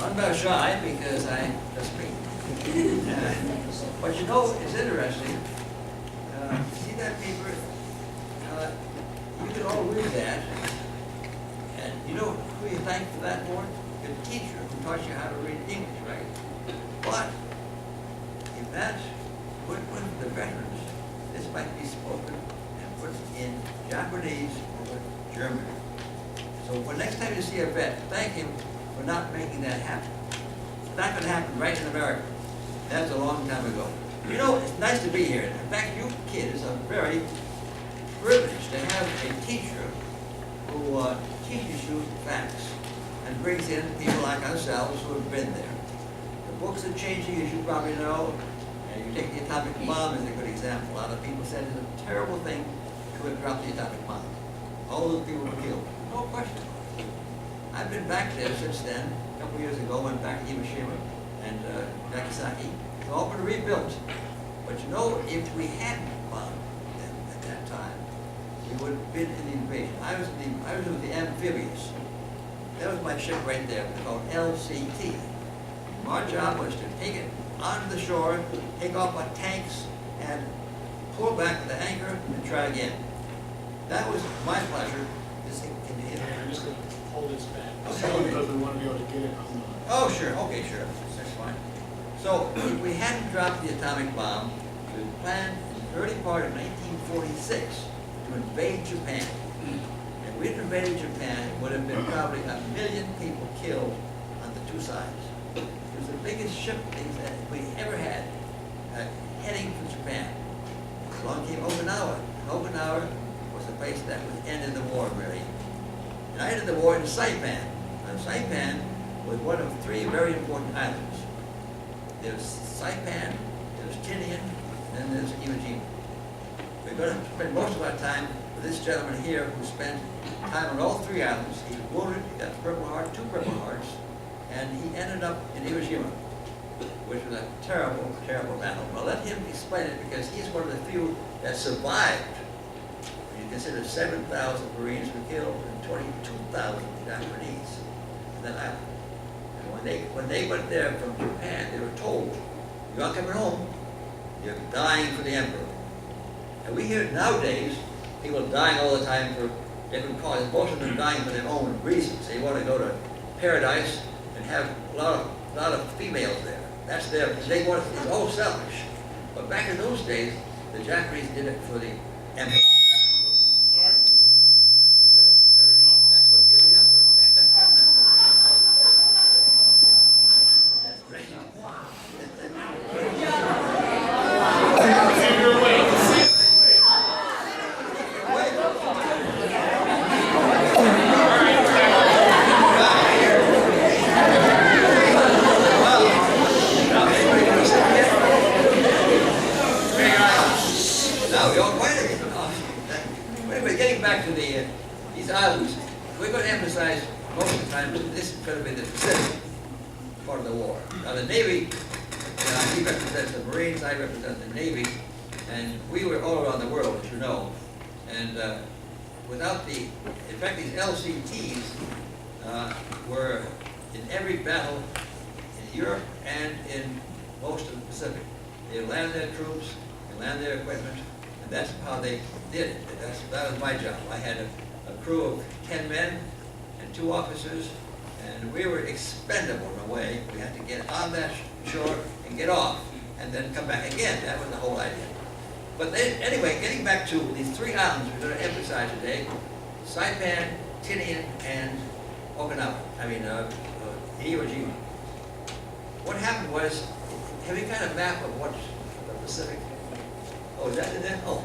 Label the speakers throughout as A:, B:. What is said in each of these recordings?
A: I'm not shy because I just me. But you know, it's interesting. See that paper? You can all read that. And you know who you thank for that for? Your teacher who taught you how to read English, right? But if that went with the veterans, this might be spoken and put in Japanese or German. So for next time you see a vet, thank him for not making that happen. It's not going to happen right in America. That's a long time ago. You know, it's nice to be here. In fact, you kids are very privileged to have a teacher who teaches you facts and brings in people like ourselves who have been there. The books are changing, as you probably know. And you take the atomic bomb as a good example. A lot of people said it's a terrible thing to have dropped the atomic bomb. All those people were killed. No question. I've been back there since then. A couple years ago, went back to Hiroshima and Nagasaki. It's all been rebuilt. But you know, if we hadn't bombed them at that time, we would have been in the invasion. I was with the amphibious. That was my ship right there. It was called LCT. Our job was to take it onto the shore, take off our tanks, and pull back with the anchor and try again. That was my pleasure. This thing can hit.
B: I'm just going to hold this back.
A: Okay.
B: Because we want to be able to get it on the...
A: Oh, sure. Okay, sure. That's fine. So, if we hadn't dropped the atomic bomb, we planned in the early part of 1946 to invade Japan. And we'd invaded Japan, it would have been probably 1 million people killed on the two sides. It was the biggest ship that we ever had heading for Japan. Along came Okinawa. And Okinawa was the place that was ended the war, really. And I ended the war in Saipan. And Saipan was one of 3 very important islands. There's Saipan, there's Tinian, and then there's Iwo Jima. We're going to spend most of our time with this gentleman here who spent time on all 3 islands. He was wounded, he got Purple Heart, 2 Purple Hearts, and he ended up in Iwo Jima, which was a terrible, terrible battle. I'll let him explain it because he's one of the few that survived. When you consider 7,000 Marines were killed and 22,000 Japanese on that island. When they went there from Japan, they were told, you're not coming home, you're dying for the emperor. And we hear nowadays, people dying all the time for different causes. Most of them dying for their own reasons. They want to go to paradise and have a lot of females there. That's they want, it's all selfish. But back in those days, the Japanese did it for the emperor.
B: Sorry.
A: Very good.
B: There we go.
A: That's what killed the emperor. That's great.
B: See your way.
A: Now, we all quiet again. Anyway, getting back to these islands, we're going to emphasize most of the time that this is going to be the Pacific part of the war. Now, the Navy, he represents the Marines, I represent the Navy, and we were all around the world, as you know. And without in fact, these LCTs were in every battle in Europe and in most of the Pacific. They land their troops, they land their equipment, and that's how they did it. That was my job. I had a crew of 10 men and 2 officers, and we were expendable in a way. We had to get on that shore and get off, and then come back again. That was the whole idea. But then, anyway, getting back to these 3 islands we're going to emphasize today, Saipan, Tinian, and Okinawa. Iwo Jima. What happened was, have you got a map of what's the Pacific? Oh, is that in there? Oh.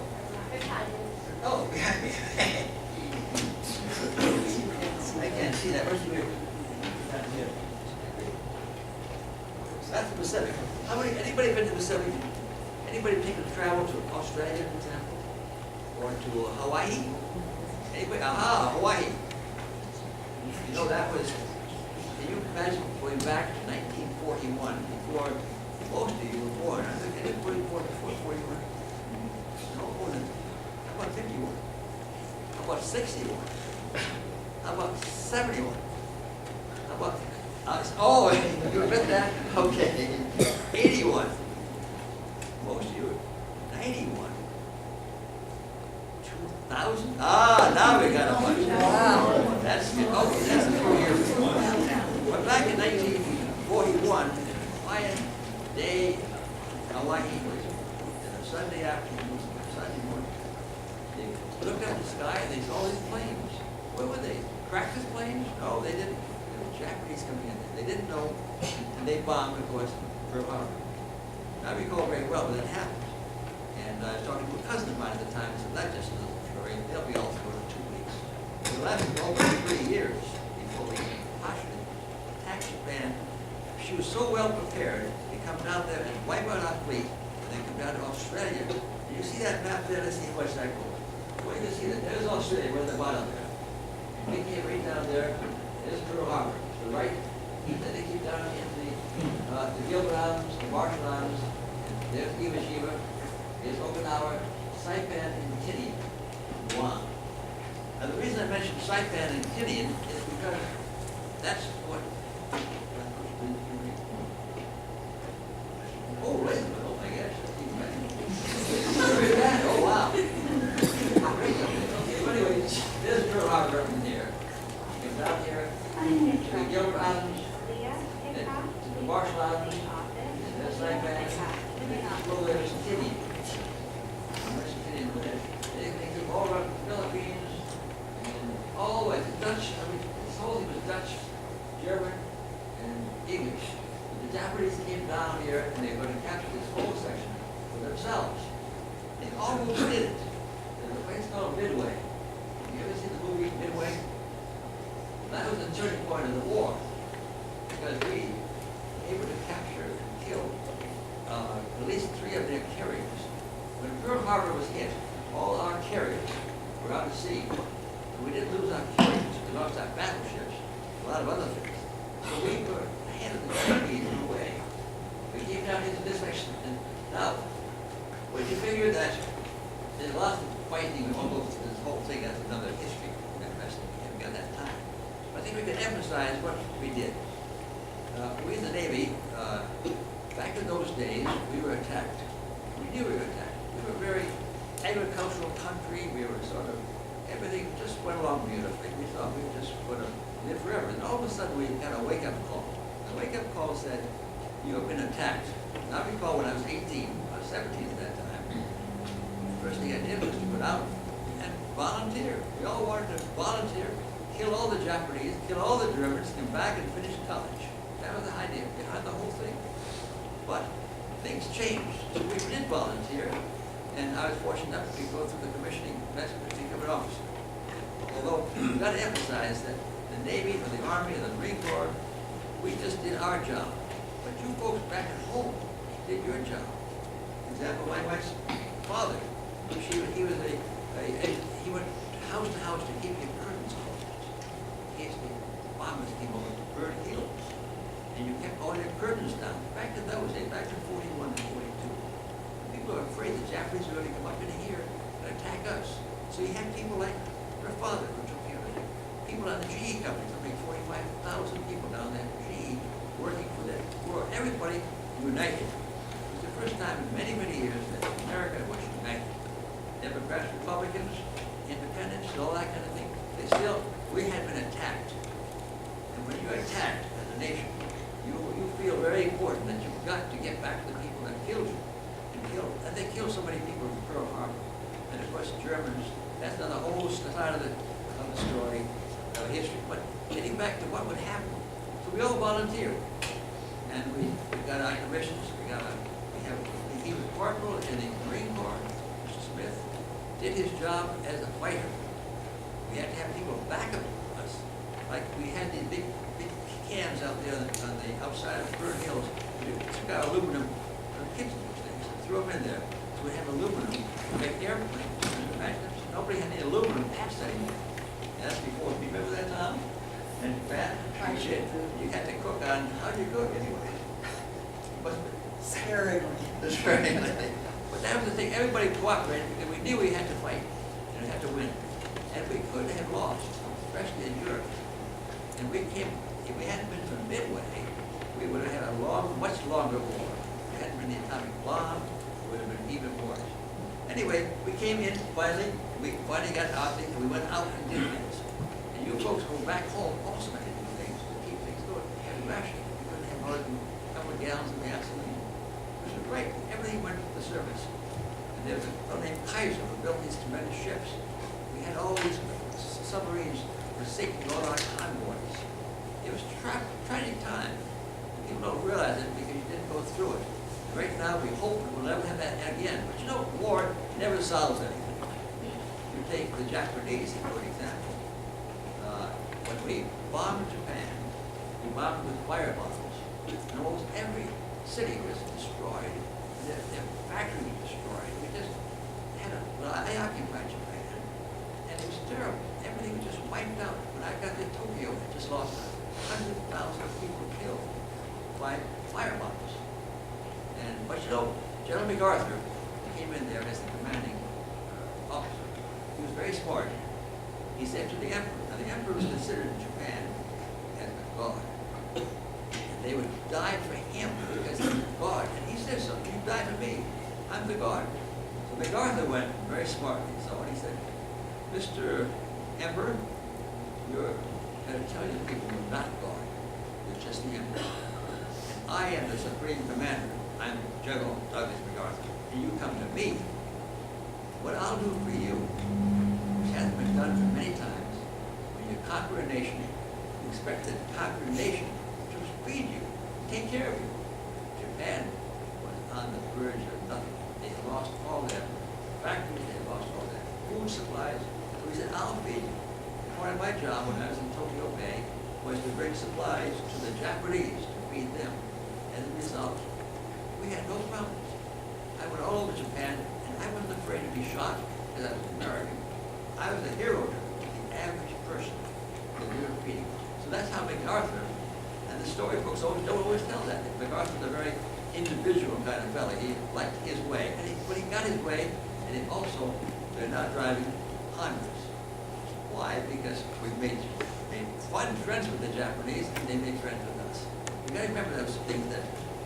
A: Oh, behind me. I can't see that. Where's the view? Down here. So that's the Pacific. Anybody been to the Pacific? Anybody taken travel to Australia, for example? Or to Hawaii? Anybody? Aha, Hawaii. You know, that was, can you imagine going back to 1941, before most of you were born? I think they were born before 41. No more than, how about 51? How about 61? How about 71? How about Oh, you admit that? Okay. 81. Most of you, 91. 2,000? Ah, now we got a bunch.
C: Wow.
A: That's, okay, that's a few years ago. But back in 1941, in a quiet day in Hawaii, on a Sunday afternoon, Sunday morning, they looked up the sky and they saw these planes. What were they? Practice planes? No, they didn't. There were Japanese coming in. They didn't know, and they bombed, of course, Pearl Harbor. I recall very well when that happened. And I was talking to a cousin of mine at the time, and said, that's just a little story, they'll be all through in 2 weeks. It lasted over 3 years before we partially attacked Japan. She was so well prepared to come down there and wipe out our fleet, and then come down to Australia. Do you see that map there? Let's see how much that goes. Well, you can see that there's Australia, we're at the bottom there. We came right down there, there's Pearl Harbor, to the right. Then they keep down into the Gilbert Islands, the Marshall Islands, and there's Iwo Jima, there's Okinawa, Saipan, and Tinian, Guam. Now the reason I mentioned Saipan and Tinian is because that's what. Oh, wait a minute, oh my gosh, that's even better. Look at that, oh wow. Okay, well, anyway, there's Pearl Harbor up in there. You come down here to the Gilbert Islands, then to the Marshall Islands, and there's Saipan, well, there's Tinian. They came all around the Philippines and all the way to Dutch. I mean, this whole thing was Dutch, German, and English. But the Japanese came down here and they were going to capture this whole section for themselves. They almost did it. There's a place called Midway. You ever seen the movie Midway? That was the turning point of the war because we were able to capture and kill at least 3 of their carriers. When Pearl Harbor was hit, all our carriers were out at sea. And we didn't lose our carriers, we lost our battleships, a lot of other things. So we were ahead of the Japanese in a way. We came down into this section, and now, when you figure that there's lots of fighting, almost this whole thing has another history, interesting, we haven't got that time. But I think we can emphasize what we did. We in the Navy, back in those days, we were attacked. We knew we were attacked. We were a very agricultural country. We were sort of, everything just went along beautifully. We thought we were just going to live forever. And all of a sudden we got a wake-up call. The wake-up call said, you have been attacked. And I recall when I was 18, I was 17 at that time, the first thing I did was to go out and volunteer. We all wanted to volunteer, kill all the Japanese, kill all the Germans, come back and finish college. That was the idea behind the whole thing. But things changed. So we did volunteer, and I was fortunate enough to go through the commissioning method to become an officer. Although, we've got to emphasize that the Navy or the Army or the Marine Corps, we just did our job. But you folks back at home did your job. For example, my wife's father, he went house to house to keep the curtains closed. In case the bombers came over to burn hills. And you kept all your curtains down. Back in those days, back in 41 and 42, people were afraid the Japanese were going to come up in here and attack us. So you had people like her father who took care of it. People on the GE company, something 45,000 people down there at GE working for that war. Everybody united. It was the first time in many, many years that America was united. Democrats, Republicans, independents, and all that kind of thing. We had been attacked. And when you're attacked as a nation, you feel very important that you've got to get back to the people that killed you. And they killed so many people in Pearl Harbor. And of course, Germans, that's another whole side of the story, of history. But getting back to what would happen. So we all volunteered. And we got our commissions. He was corporal in the Marine Corps, Mr. Smith, did his job as a fighter. We had to have people back up us. Like we had these big cans out there on the outside of Fern Hills. We took out aluminum kitchen things and threw them in there. So we had aluminum to make airplanes. Nobody had any aluminum past anymore. And that's before, do you remember that, Tom? And fat, shit. You had to cook on, how'd you cook anyway? But
C: Sparingly.
A: But that was the thing, everybody cooperated because we knew we had to fight and we had to win. And we couldn't have lost, especially in Europe. And if we hadn't been from Midway, we would have had a much longer war. If it hadn't been the atomic bomb, it would have been even worse. Anyway, we came in finally, we finally got out there, and we went out and did things. And you folks go back home also had to do things to keep things going. We had rationing. We couldn't have more than a couple of gallons of gasoline. It was great. Everything went to the service. And there was a fellow named Kaiser who built these tremendous ships. We had all these submarines for sinking all our convoys. It was a tragic time. People don't realize it because you didn't go through it. Right now, we hope we will never have that again. But you know, war never solves anything. You take the Japanese for example. When we bombed Japan, we bombed with fire bombs. And almost every city was destroyed. Their factory was destroyed. We just had I occupied Japan. And it was terrible. Everything was just wiped out. When I got to Tokyo, I just lost 100,000 people killed by fire bombs. But you know, General MacArthur came in there as the commanding officer. He was very smart. He said to the emperor, now the emperor was considered in Japan as a god. And they would die for him because he was a god. And he said so, you die for me, I'm the god. So MacArthur went very smartly. So he said, Mr. Emperor, you're going to tell you people you're not God. You're just the emperor. And I am the supreme commander. I'm General Douglas MacArthur, and you come to me. What I'll do for you, which hasn't been done for many times, when you conquer a nation, you expect the conquered nation to feed you, take care of you. Japan was on the verge of nothing. They lost all their factories, they lost all their food supplies. So he said, I'll feed you. Part of my job when I was in Tokyo Bay was to bring supplies to the Japanese to feed them. As a result, we had no problems. I went all over Japan, and I wasn't afraid to be shot because I was American. I was a hero to the average person that we were feeding. So that's how MacArthur, and the storybooks don't always tell that. MacArthur was a very individual kind of fellow. He liked his way, but he got his way, and he also, they're not driving Hondas. Why? Because we've made fun friends with the Japanese, and they made friends with us. You got to remember those things that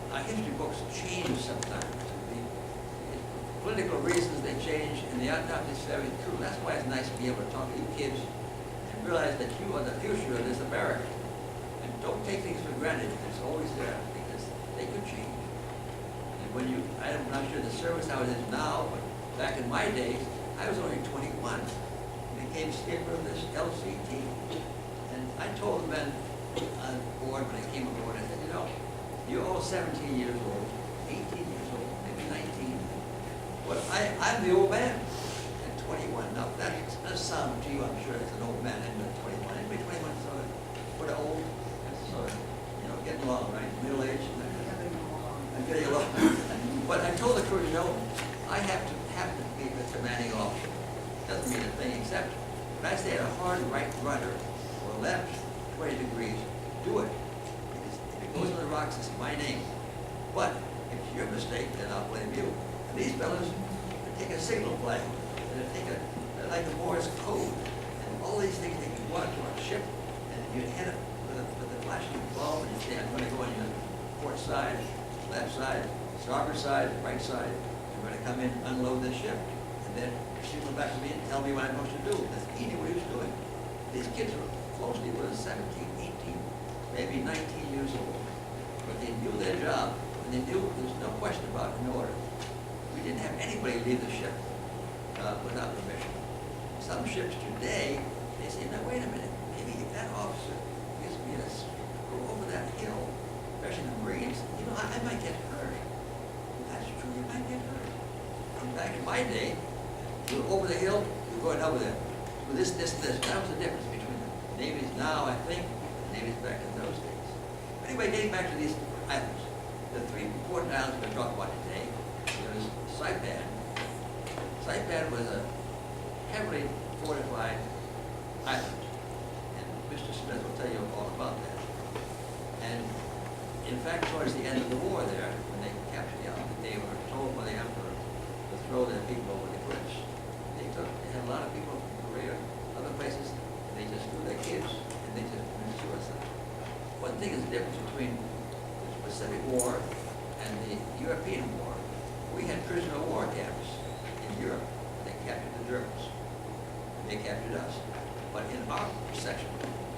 A: our history books change sometimes. The political reasons they change, and they are not necessarily true. That's why it's nice to be able to talk to you kids and realize that you are the future of this America. And don't take things for granted. It's always there because they could change. And when I'm not sure the service how it is now, but back in my days, I was only 21. Became skipper of this LCT. And I told the men on board when I came aboard, I said, you know, you're all 17 years old, 18 years old, maybe 19. But I'm the old man at 21. Now, that does sound to you, I'm sure, as an old man, I'm 21. Anybody 21 is sort of old? That's sort of, getting along, right? Middle age? I'm getting along. But I told the crew, I have to be the commanding officer. Doesn't mean a thing except when I stay at a hard right rudder or left 20 degrees, do it. If it goes on the rocks, it's my name. But if it's your mistake, then I'll blame you. And these fellas, they take a signal flag, and they take like a Morse code, and all these things they can go out to our ship, and you hit it with a flashing bulb, and you say, I'm going to go on your port side, left side, starboard side, right side. I'm going to come in, unload this ship, and then signal back to me and tell me what I'm supposed to do. That's easy what he was doing. These kids were mostly 17, 18, maybe 19 years old. But they knew their job, and they knew there was no question about an order. We didn't have anybody leave the ship without permission. Some ships today, they say, now wait a minute, maybe if that officer gives me a go over that hill, especially the Marines, I might get hurt. Well, that's true, you might get hurt. And back in my day, you were over the hill, you were going over there. With this. That was the difference between the navies now, I think, and the navies back in those days. Anyway, getting back to these islands, the three important islands we're talking about today, there was Saipan. Saipan was a heavily fortified island, and Mr. Smith will tell you all about that. And in fact, towards the end of the war there, when they captured the island, they were told by the emperor to throw their people over the cliffs. They had a lot of people from Korea, other places, and they just threw their kids, and they just made sure other side. One thing is the difference between the Pacific War and the European War. We had prisoner of war camps in Europe. They captured the Germans. They captured us. But in our section,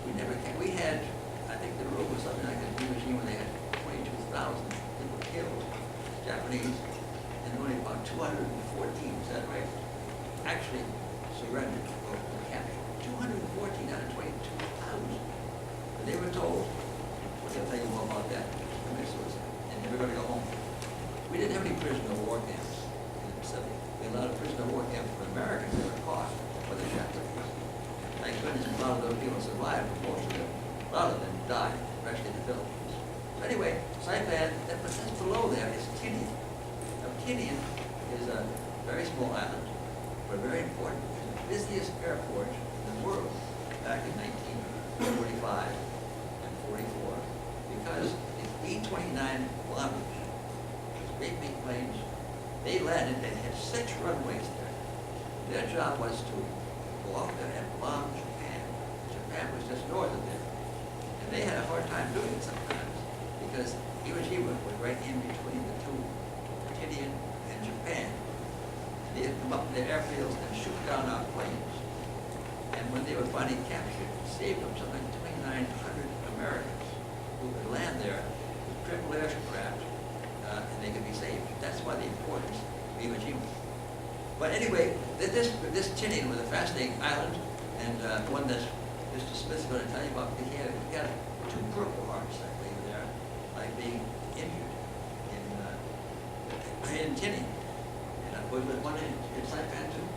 A: we never we had, I think the rule was something like a new regime when they had 22,000 people killed, Japanese, and only about 214, is that right? Actually surrendered or were captured. 214 out of 22,000. But they were told, they'll tell you more about that, and they were going to go home. We didn't have any prisoner of war camps in the Pacific. We had a lot of prisoner of war camps for Americans that were caught for the Shattuck. Thank goodness a lot of those people survived, but most of them, a lot of them died, especially in the Philippines. So anyway, Saipan, but that's below there is Tinian. Now Tinian is a very small island, but very important. It's the busiest airport in the world back in 1945 and 44, because the B-29 bombers, those great big planes, they landed, they had 6 runways there. Their job was to go off there and bomb Japan. Japan was just north of there. And they had a hard time doing it sometimes, because Iwo Jima was right in between the two, Tinian and Japan. And they'd come up to their airfields and shoot down our planes. And when they were finally captured, it saved them something like 2,900 Americans who could land there with triple aircraft, and they could be saved. That's why the importance of Iwo Jima. But anyway, this Tinian was a fascinating island, and one that Mr. Smith's going to tell you about, because he had 2 Purple Hearts, I believe, there, like being injured in Tinian. And I believe there's one in Saipan too.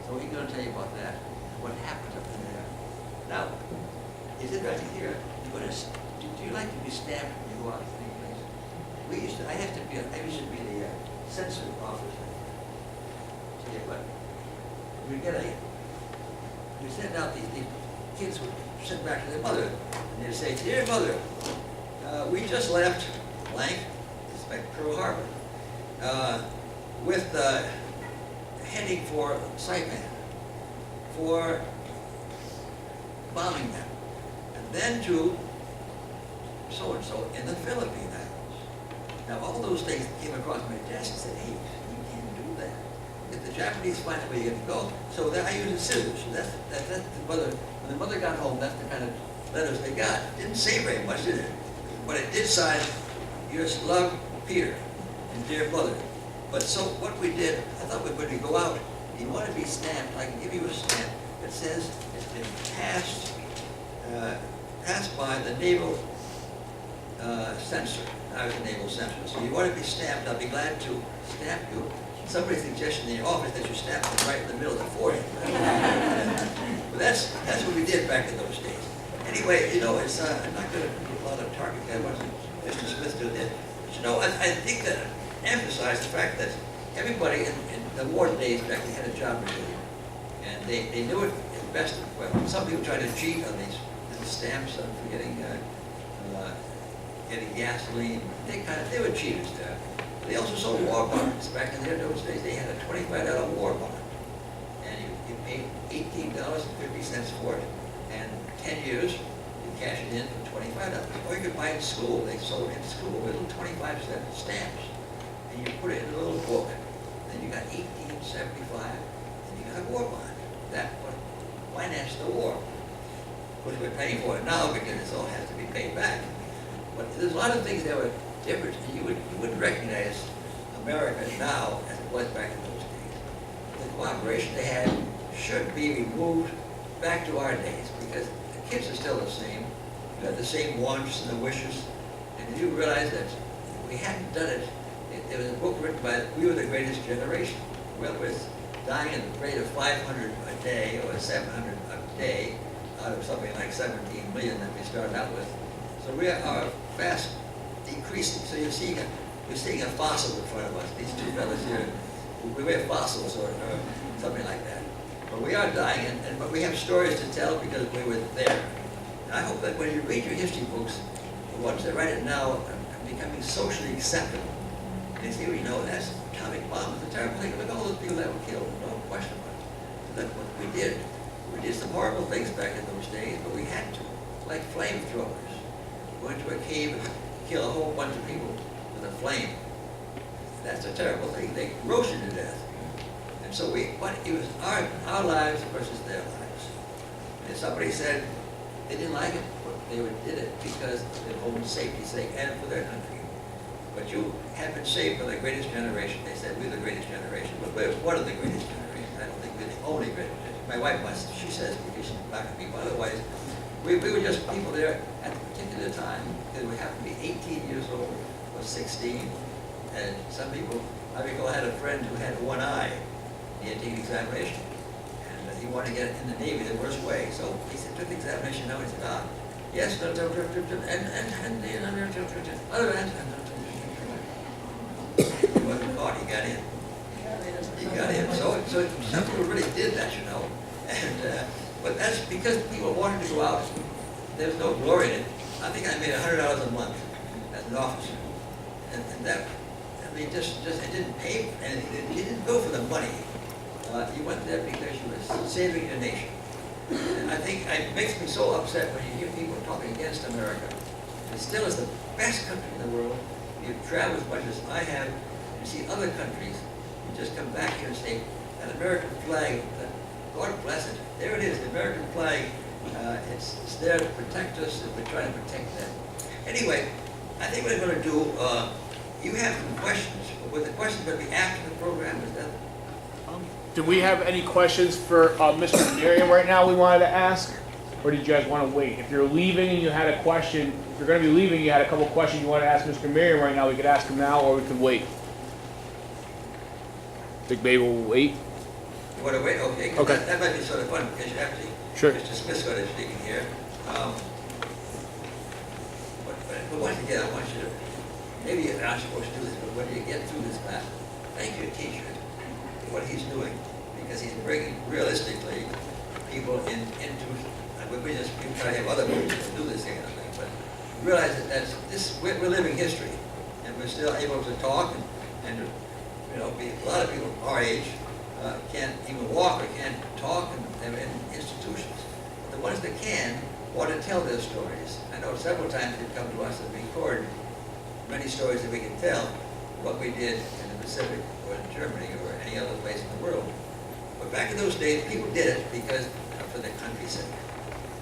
A: So he's going to tell you about that, what happens up in there. Now, is it right here? Do you like to be stamped when you go out to any place? I used to be the censor officer. Yeah, but we send out these kids would send back to their mother, and they'd say, "Dear mother, we just left blank, it's like Pearl Harbor, with heading for Saipan, for bombing them, and then to so-and-so in the Philippine Islands." Now all those things came across my desk and said, "Hey, you can't do that. If the Japanese find out where you're going to go," so then I used scissors. So that's the mother. When the mother got home, that's the kind of letters they got. It didn't say very much, did it? But it did sign, "Yours love, Peter," and "Dear mother." But so what we did, I thought when we go out, you want to be stamped. I can give you a stamp that says it's been passed by the naval censor. I was a naval censor. So you want to be stamped. I'll be glad to stamp you. Somebody suggested in the office that you stamp them right in the middle of the forehead. But that's what we did back in those days. Anyway, I'm not going to do a lot of target. That wasn't Mr. Smith did it. But I think that emphasized the fact that everybody in the war days actually had a job to do. And they knew it best. Well, some people try to cheat on these stamps on getting gasoline. They were cheaters there. They also sold war bonds. Back in those days, they had a $25 war bond. And you paid $18.50 for it. And 10 years, you cash it in for $25. Or you could buy it in school. They sold it in school, little 25-cent stamps. And you put it in a little book. Then you got $18.75, and you got a war bond. That would finance the war. Of course, we're paying for it now because it all has to be paid back. But there's a lot of things that were different, and you wouldn't recognize America now as it was back in those days. The cooperation they had should be removed back to our days, because the kids are still the same. You have the same wants and the wishes, and you realize that if we hadn't done it, there was a book written by "We Were the Greatest Generation." Well, it was dying at the rate of 500 a day or 700 a day out of something like 17 million that we started out with. So we are fast decreasing. So you're seeing a fossil in front of us. These two fellas here, we're fossils or something like that. But we are dying, but we have stories to tell because we were there. And I hope that when you read your history books, the ones that write it now are becoming socially acceptable. And they say, that's atomic bomb. It's a terrible thing. Look at all those people that were killed. No question about it. So that's what we did. We did some horrible things back in those days, but we had to. like flamethrowers. Go into a cave and kill a whole bunch of people with a flame. That's a terrible thing. They roast you to death. And so but it was our lives versus their lives. And somebody said they didn't like it, but they did it because of their own safety's sake and for their country. But you have been saved by the greatest generation. They said we're the greatest generation, but we're one of the greatest generations. I don't think we're the only greatest generation. My wife must, she says, because she's back at me, but otherwise, we were just people there at a particular time, because we happened to be 18 years old or 16, and some people, I recall I had a friend who had one eye. He had taken examination, and he wanted to get in the Navy the worst way. So he said, took the examination, now he said, yes, and other than he wasn't caught, he got in. He got in. So some people really did that, you know. And but that's because people wanted to go out. There was no glory in it. I think I made $100 a month as an officer, and that. I mean, just it didn't pay for anything. You didn't go for the money. You went there because you were saving your nation. And I think it makes me so upset when you hear people talking against America. It still is the best country in the world. You travel as much as I have, and you see other countries. You just come back here and say, an American flag, God bless it. There it is, the American flag. It's there to protect us, and we're trying to protect them. Anyway, I think what I'm going to do. You have some questions. Were the questions going to be after the program? Is that?
D: Do we have any questions for Mr. Miriam right now we wanted to ask? Or did you guys want to wait? If you're leaving and you had a question, if you're going to be leaving, you had a couple questions you want to ask Mr. Miriam right now, we could ask him now, or we could wait. Think maybe we'll wait?
A: You want to wait? Okay.
D: Okay.
A: That might be sort of fun because you have to.
D: Sure.
A: Mr. Smith's going to speak here. But once again, I want you to, maybe you're not supposed to do this, but when you get through this class, thank your teacher for what he's doing, because he's bringing realistically people into, we just try to have other people to do this kind of thing, but realize that we're living history, and we're still able to talk, and you know, a lot of people our age can't even walk or can't talk, and they're in institutions. But the ones that can want to tell their stories. I know several times they've come to us and record many stories that we can tell what we did in the Pacific or in Germany or any other place in the world. But back in those days, people did it because for their country's sake.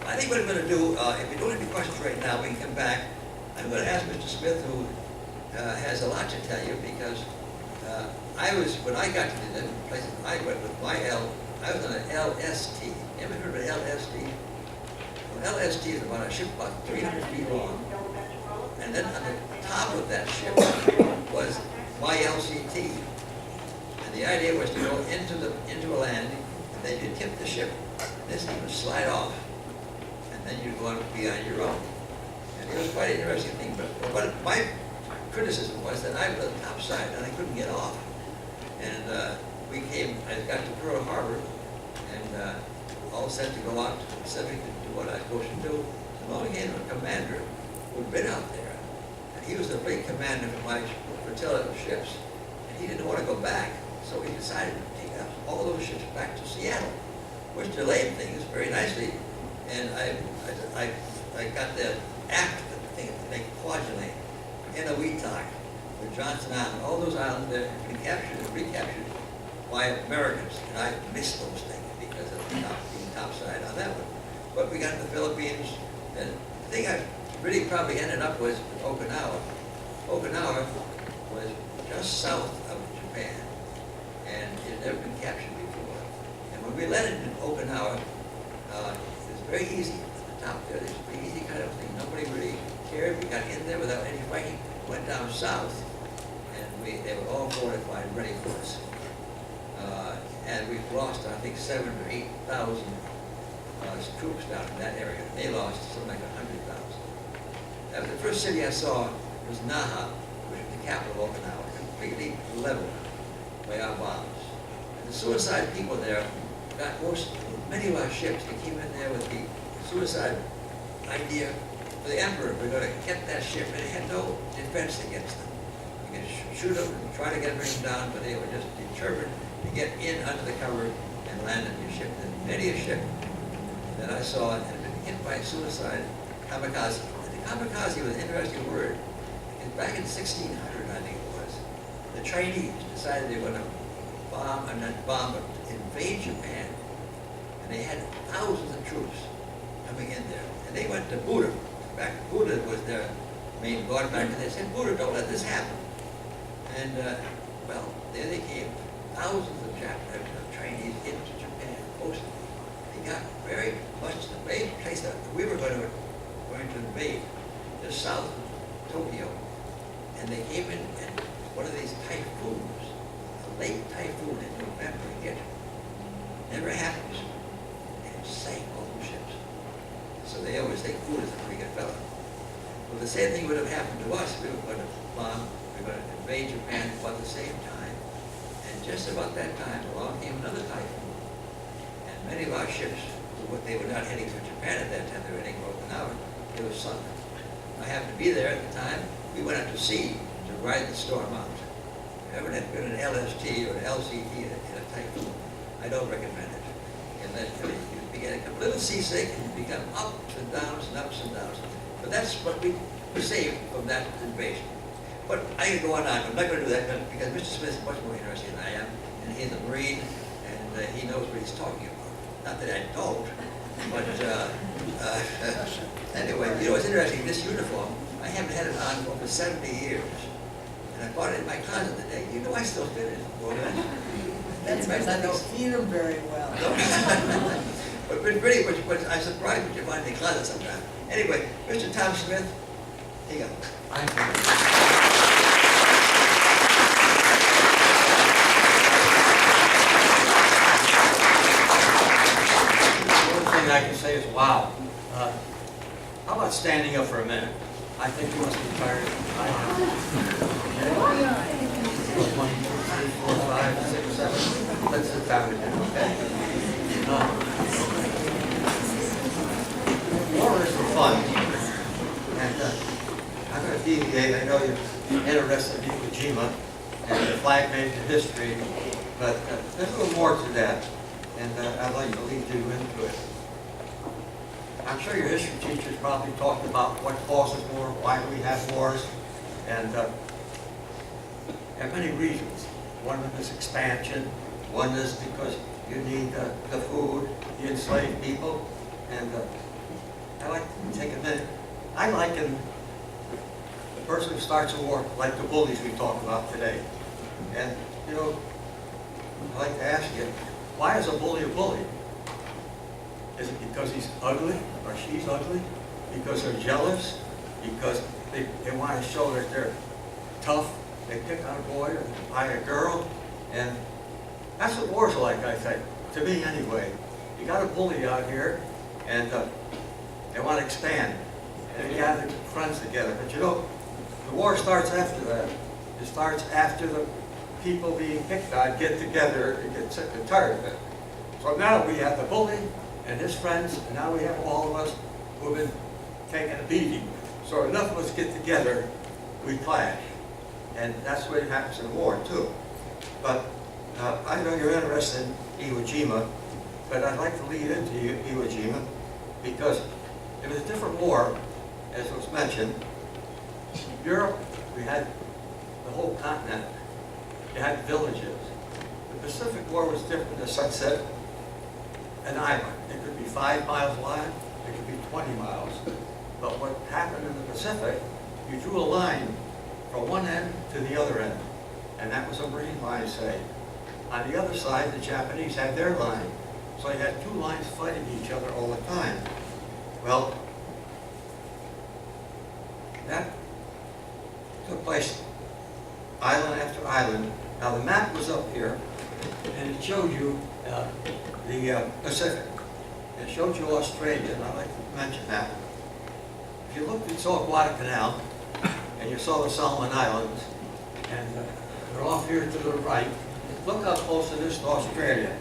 A: I think what I'm going to do, if you don't have any questions right now, we can come back. I'm going to ask Mr. Smith, who has a lot to tell you, because when I got to the different places I went with I was on an LST. You ever heard of an LST? Well, LST is about a ship about 300 feet long. And then on the top of that ship was YLCT. And the idea was to go into a landing, and then you tip the ship, and this thing would slide off. And then you'd go on be on your own. And it was quite an interesting thing. But what my criticism was that I was on the top side, and I couldn't get off. And I got to Pearl Harbor, and all set to go out to the Pacific to do what I was supposed to do. And along came a commander who'd been out there. And he was the big commander for my flotilla of ships. And he didn't want to go back, so he decided to take out all those ships back to Seattle, which delayed things very nicely. And I got the act thing to make Kwajalein, Eniwetok, the Johnson Island, all those islands that had been captured and recaptured by Americans. And I missed those things because of being topside on that one. But we got to the Philippines, and the thing I really probably ended up with Okinawa. Okinawa was just south of Japan, and it had never been captured before. And when we landed in Okinawa, it was very easy at the top there. It was a pretty easy kind of thing. Nobody really cared. We got in there without any fighting. Went down south, and they were all fortified, ready for us. And we've lost, I think, 7,000 or 8,000 troops down in that area. They lost something like 100,000. The first city I saw was Naha, which was the capital of Okinawa, completely leveled by our bombs. And the suicide people there got many of our ships. They came in there with the suicide idea for the emperor. We're going to get that ship, and it had no defense against them. You could shoot them and try to get them down, but they were just determined to get in under the cover and land on your ship. And many a ship that I saw had been hit by suicide kamikaze. And the kamikaze was an interesting word. Because back in 1600, I think it was, the Chinese decided they were going to bomb, or not bomb, but invade Japan. And they had thousands of troops coming in there. And they went to Buddha. Buddha was their main god back, and they said, Buddha, don't let this happen. And, well, there they came, thousands of Chinese into Japan, mostly. They got very much the main place that we were going to invade, just south of Tokyo. And they came in, and one of these typhoons, a late typhoon in November, hit. Never happens. And it sank all the ships. So they always think Buddha's a pretty good fellow. Well, the same thing would have happened to us. We were going to bomb, we were going to invade Japan about the same time. And just about that time, along came another typhoon. And many of our ships, they were not heading for Japan at that time, they were heading for Okinawa, they were sunk. I happened to be there at the time. We went out to sea to ride the storm out. If you ever had been an LST or an LCT in a typhoon, I don't recommend it. And then you begin to become a little seasick and you become ups and downs and ups and downs. But that's what we saved from that invasion. But I can go on. I'm not going to do that because Mr. Smith is much more interested than I am, and he's a Marine, and he knows what he's talking about. Not that I don't, but anyway, you know what's interesting? This uniform, I haven't had it on for over 70 years, and I bought it in my closet today. You know I still fit it. Well,
C: That's because I don't feed them very well.
A: But really, but I'm surprised what you find in the closet sometimes. Anyway, Mr. Tom Smith, here you go.
E: Thank you. The only thing I can say is, wow. How about standing up for a minute? I think you must be tired. I am. 1, 2, 3, 4, 5, 6, 7. Let's sit down again, okay? War is for fun. And I'm going to deviate. I know you're interested in Iwo Jima and the flag making history, but there's a little more to that, and I'd like to lead you into it. I'm sure your history teachers probably talked about what causes war, why we have wars, and there are many reasons. One is expansion, one is because you need the food, you enslave people, and I'd like to take a minute. I liken the person who starts a war like the bullies we talk about today. And, you know, I'd like to ask you, why is a bully a bully? Is it because he's ugly or she's ugly? Because they're jealous? Because they want to show that they're tough? They pick on a boy or buy a girl? And that's what wars are like, I think, to me anyway. You got a bully out here, and they want to expand, and they gather friends together. But you know, the war starts after that. It starts after the people being picked on get together and get sick and tired of it. So now we have the bully and his friends, and now we have all of us who have been taking a beating. So enough of us get together, we clash. And that's what happens in war, too. But I know you're interested in Iwo Jima, but I'd like to lead into Iwo Jima because it was a different war, as was mentioned. Europe, we had the whole continent. You had villages. The Pacific War was different. The sunset, an island. It could be 5 miles wide, it could be 20 miles. But what happened in the Pacific, you drew a line from one end to the other end. And that was a marine line, say. On the other side, the Japanese had their line. So you had 2 lines fighting each other all the time. Well, that took place island after island. Now the map was up here, and it showed you the Pacific. It showed you Australia, and I'd like to mention that. If you looked and saw Guadalcanal, and you saw the Solomon Islands, and they're off here to the right, look how close it is to Australia.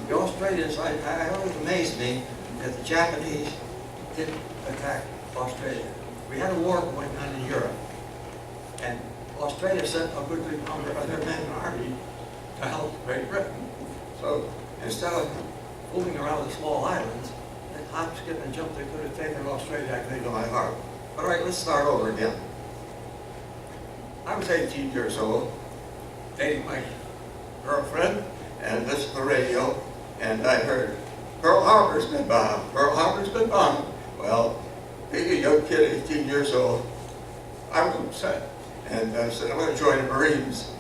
E: The Australians, it always amazed me that the Japanese didn't attack Australia. We had a war going on in Europe, and Australia sent a goodly number of their men and army to help Great Britain. So instead of fooling around the small islands, hop, skip, and jump, they could have taken off straight back into my heart. All right, let's start over again. I was 18 years old, dating my girlfriend, and listened to the radio, and I heard, Pearl Harbor's been bombed, Pearl Harbor's been bombed. Well, being a young kid, 18 years old, I was upset, and I said, I'm going to join the Marines.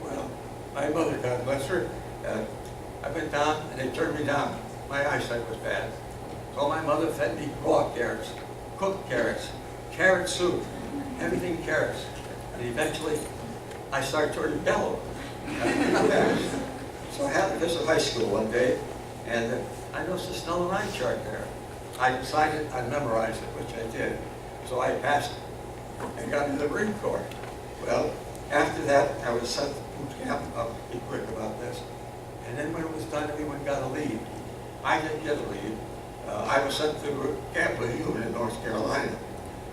E: Well, my mother, God bless her, I went down, and they turned me down. My eyesight was bad. So my mother fed me raw carrots, cooked carrots, carrot soup, everything carrots. And eventually, I started turning yellow. So I had to visit high school one day, and I noticed a snow and line chart there. I decided I'd memorize it, which I did. So I passed and got into the Marine Corps. Well, after that, I was sent to boot camp. I'll be quick about this. And then when it was done, everyone got a leave. I didn't get a leave. I was sent to Camp Lejeune in North Carolina.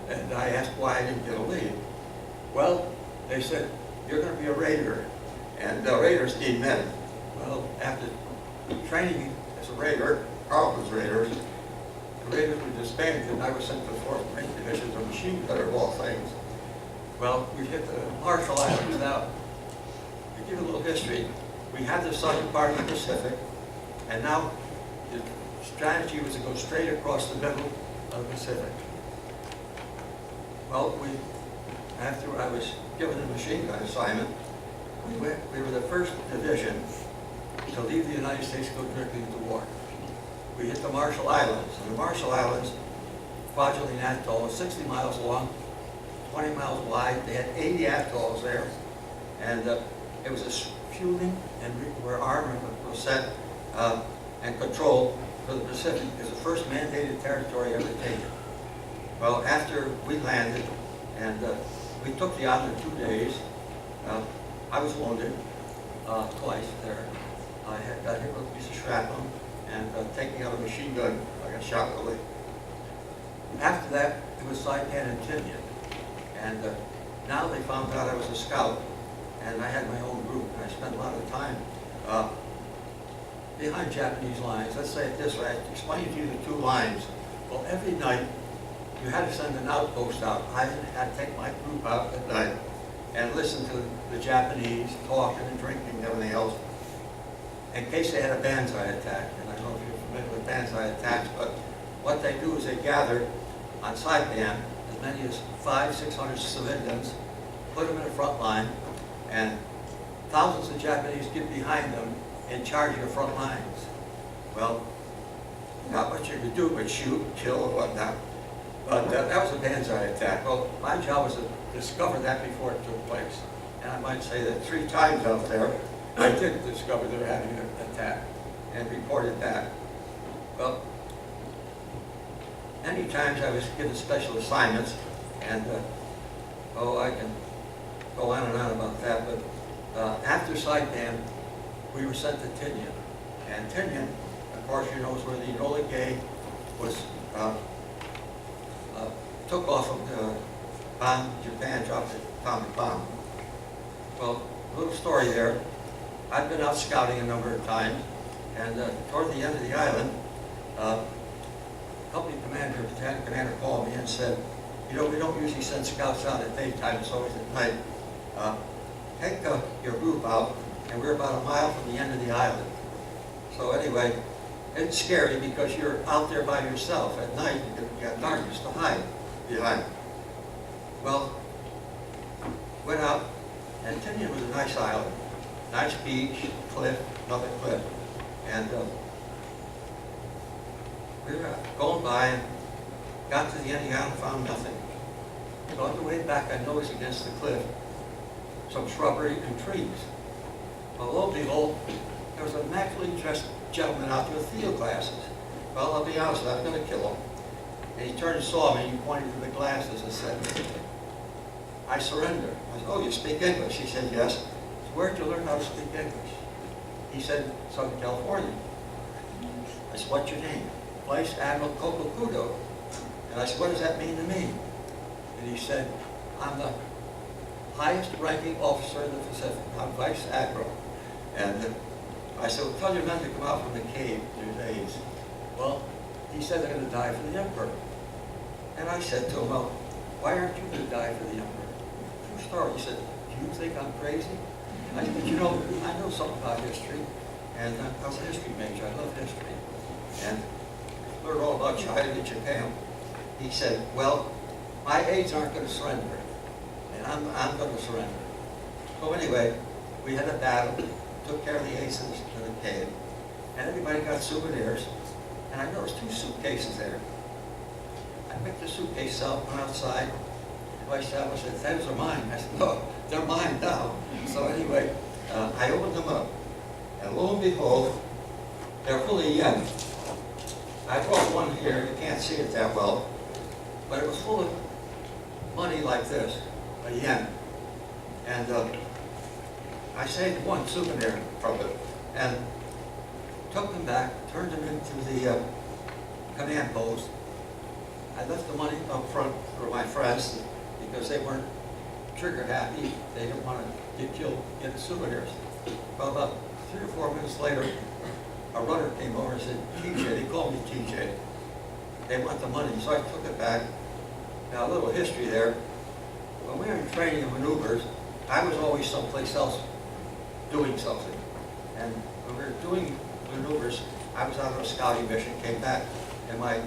E: And I asked why I didn't get a leave. Well, they said, you're going to be a Raider. And Raiders need men. Well, after training as a Raider, Carlton's Raiders, the Raiders were disbanded, and I was sent to the 4th Marine Division of machine gunner of all things. Well, we hit the Marshall Islands. Now, to give a little history, we had the southern part of the Pacific, and now the strategy was to go straight across the middle of the Pacific. Well, after I was given a machine gun assignment, we were the first division to leave the United States to go directly into war. We hit the Marshall Islands, and the Marshall Islands, Kwajalein Atoll, is 60 miles long, 20 miles wide. They had 80 atolls there, and it was a fueling and where armament was set and controlled for the Pacific. It was the first mandated territory ever taken. Well, after we landed, and we took the island in 2 days, I was wounded twice there. I got hit with a piece of shrapnel, and taking out a machine gun, I got shot in the leg. After that, it was Saipan and Tinian. And now they found out I was a scout, and I had my own group, and I spent a lot of time behind Japanese lines. Let's say it this way, I explained to you the 2 lines. Well, every night, you had to send an outpost out. I had to take my group out at night and listen to the Japanese talking and drinking and everything else, in case they had a banzai attack. And I don't know if you're familiar with banzai attacks, but what they do is they gather on Saipan as many as 500-600 civilians, put them in the front line, and thousands of Japanese get behind them in charge of the front lines. Well, not much you could do but shoot, kill, and whatnot. But that was a banzai attack. Well, my job was to discover that before it took place. And I might say that 3 times out there, I did discover they were having an attack and reported that. Well, many times I was given special assignments, and I can go on and on about that, but after Saipan, we were sent to Tinian. And Tinian, of course, you know, is where the Enola Gay was, took off of the bomb, Japan dropped the atomic bomb. Well, a little story there. I've been out scouting a number of times, and toward the end of the island, company commander, lieutenant commander called me and said, you know, we don't usually send scouts out at daytime, it's always at night. Take your group out, and we're about a mile from the end of the island. So anyway, it's scary because you're out there by yourself at night, you got darkness to hide behind. Well, went out, and Tinian was a nice island. Nice beach, cliff, another cliff. And we were going by and got to the end of the island and found nothing. So on the way back, I noticed against the cliff some shrubbery and trees. Well, lo and behold, there was a immaculately dressed gentleman out there with field glasses. Well, I'll be honest, I was going to kill him. And he turned and saw me, and he pointed to the glasses and said, I surrender. I said, oh, you speak English? He said, yes. I said, where'd you learn how to speak English? He said, Southern California. I said, what's your name? Vice Admiral Kokokudo. And I said, what does that mean to me? And he said, I'm the highest ranking officer in the Pacific. I'm Vice Admiral. And I said, well, tell your men to come out from the cave in 2 days. Well,
A: he said they're gonna die for the emperor. And I said to him, well, why aren't you gonna die for the emperor? True story. He said, do you think I'm crazy? I said, you know, I know something about history, and I was a history major, I love history. And learned all about China and Japan. He said, well, my aides aren't gonna surrender, and I'm gonna surrender. So anyway, we had a battle, took care of the aides in the cave, and everybody got souvenirs, and I noticed 2 suitcases there. I picked the suitcase up, went outside, the vice chancellor said, those are mine. I said, no, they're mine now. So anyway, I opened them up, and lo and behold, they're full of yen. I brought one here, you can't see it that well, but it was full of money like this, a yen. And I saved one souvenir from it, and took them back, turned them into the command post. I left the money up front for my friends because they weren't trigger happy. They didn't want to get killed getting souvenirs. Well, about 3 or 4 minutes later, a runner came over and said, TJ, they called me TJ. They want the money, so I took it back. Now, a little history there. When we were in training and maneuvers, I was always someplace else doing something. And when we were doing maneuvers, I was out on a scouting mission, came back, and my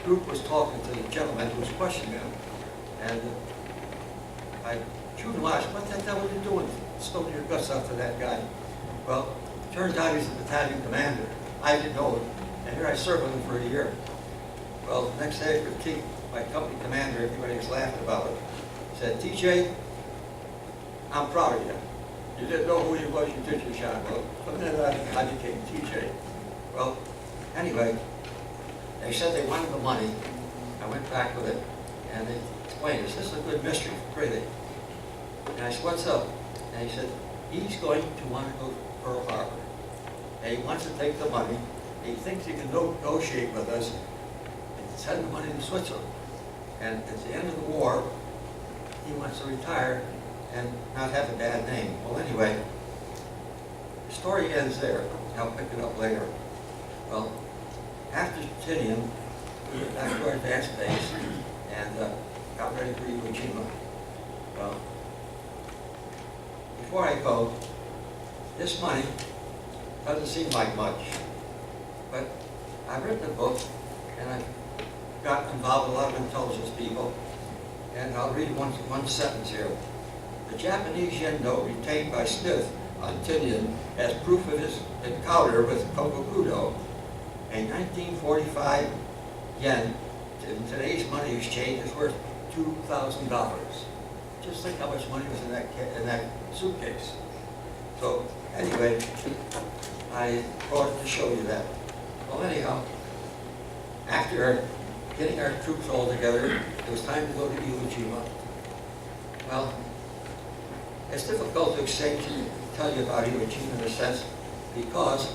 A: group was talking to the gentleman who was questioning him. And I chewed him out. I said, what the hell were you doing? Spilling your guts out to that guy. Well, it turns out he's the battalion commander. I didn't know it. And here I served with him for a year. Well, the next day, my company commander, everybody was laughing about it, said, TJ, I'm proud of you. You didn't know who he was, you did your shot. Well, from then on, I became TJ. Well, anyway, they said they wanted the money. I went back with it, and they explained, this is a good mystery for Brady. And I said, what's up? And he said, he's going to want to go to Pearl Harbor. And he wants to take the money. He thinks he can negotiate with us and send the money to Switzerland. And at the end of the war, he wants to retire and not have a bad name. Well, anyway, the story ends there. I'll pick it up later. Well, after Tinian, we went back to our advanced base and got ready for Iwo Jima. Well, before I go, this money doesn't seem like much, but I've written a book and I've got involved with a lot of intelligence people, and I'll read one sentence here. The Japanese yen note retained by Smith on Tinian as proof of his encounter with Kokokudo, a 1945 yen in today's money exchange is worth $2,000. Just think how much money was in that suitcase. So anyway, I brought it to show you that. Well, anyhow, after getting our troops all together, it was time to go to Iwo Jima. Well, it's difficult to tell you about Iwo Jima in a sense because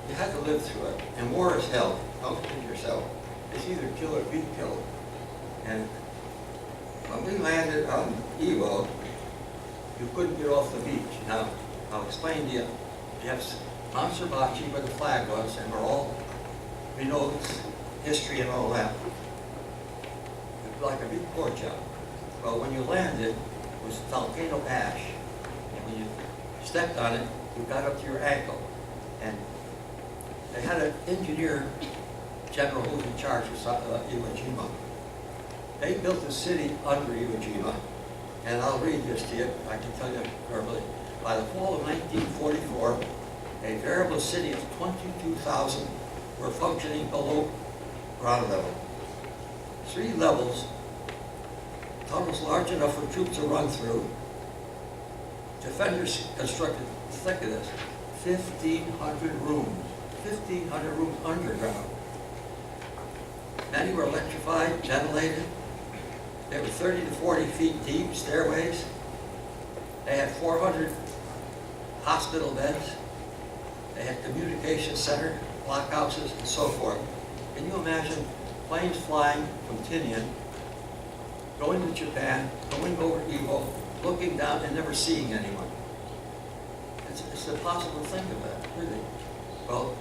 A: you had to live through it. And war is hell. Don't kid yourself. It's either kill or be killed. And when we landed on Iwo, you couldn't get off the beach. Now, I'll explain to you. You have Mount Suribachi where the flag was, and we know its history and all that. It was like a big pork chop. Well, when you landed, it was volcano ash. And when you stepped on it, you got up to your ankle. And they had an engineer general who was in charge of Iwo Jima. They built a city under Iwo Jima, and I'll read this to you. I can tell you verbally. By the fall of 1944, a variable city of 22,000 were functioning below ground level. 3 levels, tunnels large enough for troops to run through. Defenders constructed thick of this, 1,500 rooms. 1,500 rooms underground. Many were electrified, ventilated. They were 30 to 40 feet deep, stairways. They had 400 hospital beds. They had communication center, blockhouses, and so forth. Can you imagine planes flying from Tinian, going to Japan, going over Iwo, looking down and never seeing anyone? It's impossible to think of that, really. Well,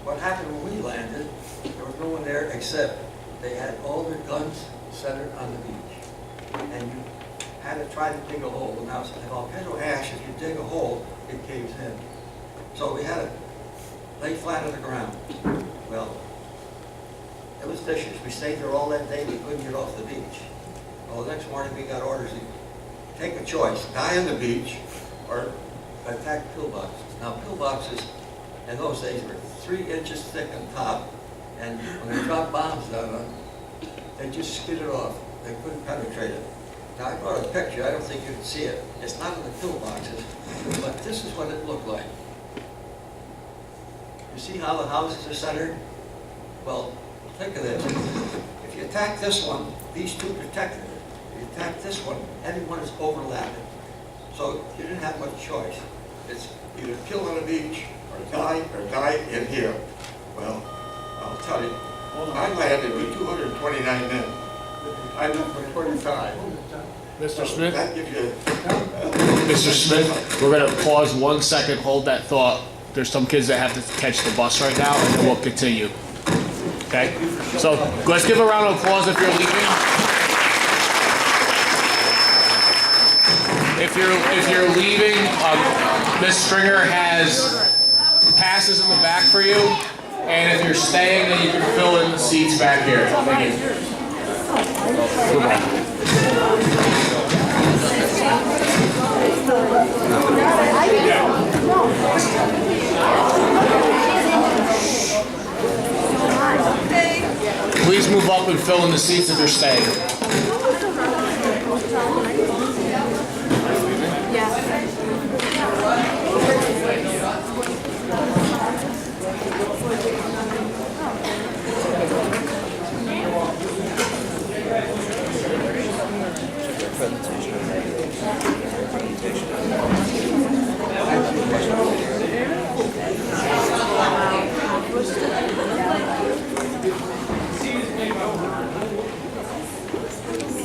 E: what happened when we landed, there was no one there except they had all their guns centered on the beach. And you had to try to dig a hole. Now, in Volcano Ash, if you dig a hole, it caves in. So we had to lay flat on the ground. Well, it was vicious. We stayed there all that day. We couldn't get off the beach. Well, the next morning we got orders to take a choice, die on the beach or attack pillboxes. Now, pillboxes in those days were 3 inches thick on top, and when they dropped bombs down on them, they just skid it off. They couldn't penetrate it. Now, I brought a picture. I don't think you can see it. It's not in the pillboxes, but this is what it looked like. You see how the houses are centered? Well, think of this. If you attack this one, these two protected it. If you attack this one, everyone is overlapping. So you didn't have much choice. It's either kill on the beach or die in here. Well, I'll tell you, I landed with 229 men. I left for 25.
D: Mr. Smith?
E: That gives you...
D: Mr. Smith, we're gonna pause 1 second, hold that thought. There's some kids that have to catch the bus right now, and then we'll continue. Okay? So, let's give a round of applause if you're leaving. If you're leaving, Ms. Stringer has passes in the back for you, and if you're staying, then you can fill in the seats back here. Thank you. Goodbye. Please move up and fill in the seats if you're staying.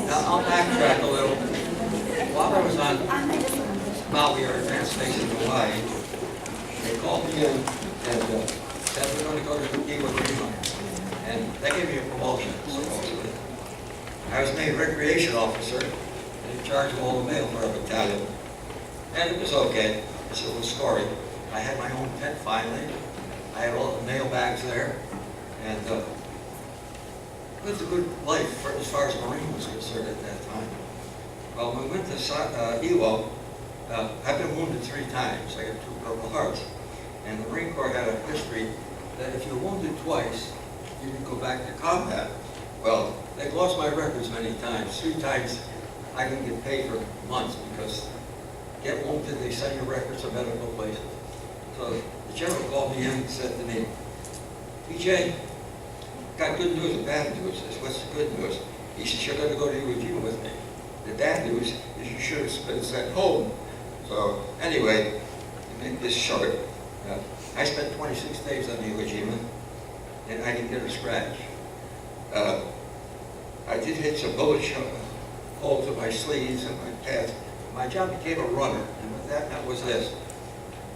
E: Now, I'll backtrack a little. While I was on Maui, or Advanced Station in Hawaii, they called me in and said we're going to go to Iwo Jima. And they gave me a promotion, supposedly. I was made recreation officer and in charge of all the mail for our battalion. And it was okay. It's a little story. I had my own tent finally. I had all the mail bags there. And it was a good life for, as far as Marine was concerned at that time. Well, when we went to Iwo, I've been wounded 3 times. I got 2 Purple Hearts. And the Marine Corps had a history that if you're wounded twice, you can go back to combat. Well, they've lost my records many times. 3 times I didn't get paid for months because get wounded, they send your records to medical places. So the general called me in and said to me, PJ, got good news and bad news. I said, what's the good news? He said, you're going to go to Iwo Jima with me. The bad news is you should have been sent home. So anyway, to make this short, I spent 26 days on Iwo Jima, and I didn't get a scratch. I did hit some bullet holes in my sleeves and my pants. My job became a runner, and with that was this.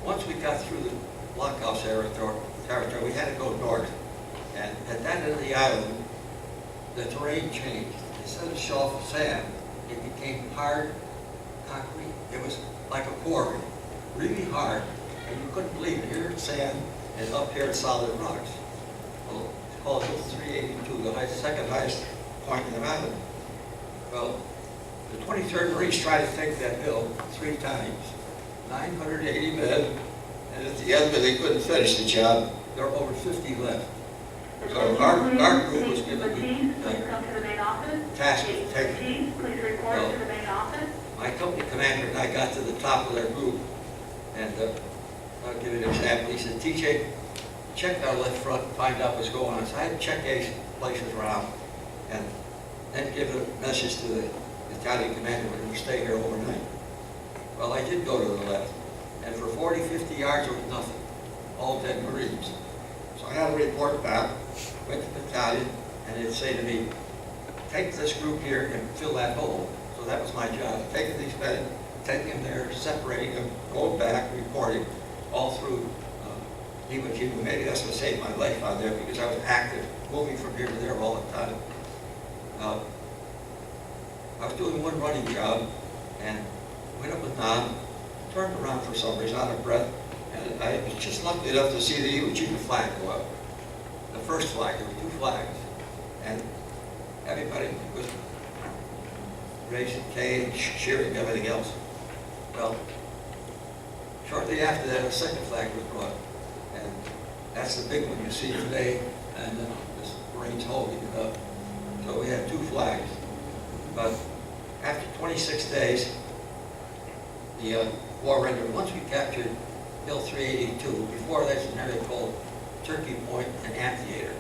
E: Once we got through the blockhouse territory, we had to go north. And at that end of the island, the terrain changed. Instead of soft sand, it became hard concrete. It was like a quarry, really hard, and you couldn't believe it. Here it's sand, and up here it's solid rocks. Well, it's called Hill 382, the second highest point in the mountain. Well, the 23rd Marines tried to take that hill 3 times, 980 men, and at the end of it, they couldn't finish the job. There were over 50 left. So our group was given the task of taking. Well, my company commander and I got to the top of their group, and I'll give you an example. He said, TJ, check our left front and find out what's going on. So I had to check 8 places around, and then give a message to the battalion commander, we're going to stay here overnight. Well, I did go to the left, and for 40, 50 yards, there was nothing. All dead Marines. So I had a report back, went to the battalion, and they'd say to me, take this group here and fill that hole. So that was my job, taking these men, taking them there, separating them, going back, reporting, all through Iwo Jima. Maybe that's what saved my life out there, because I was active, moving from here to there all the time. I was doing one running job and went up with Nam, turned around for some reason, out of breath, and I was just lucky enough to see the Iwo Jima flag go up. The first flag, there were 2 flags, and everybody was raising cane, cheering, everything else. Well, shortly after that, a second flag was brought, and that's the big one you see today, and the Marines holding it up. So we had 2 flags. But after 26 days, the war ended. Once we captured Hill 382, before that's an area called Turkey Point and Amphitheater.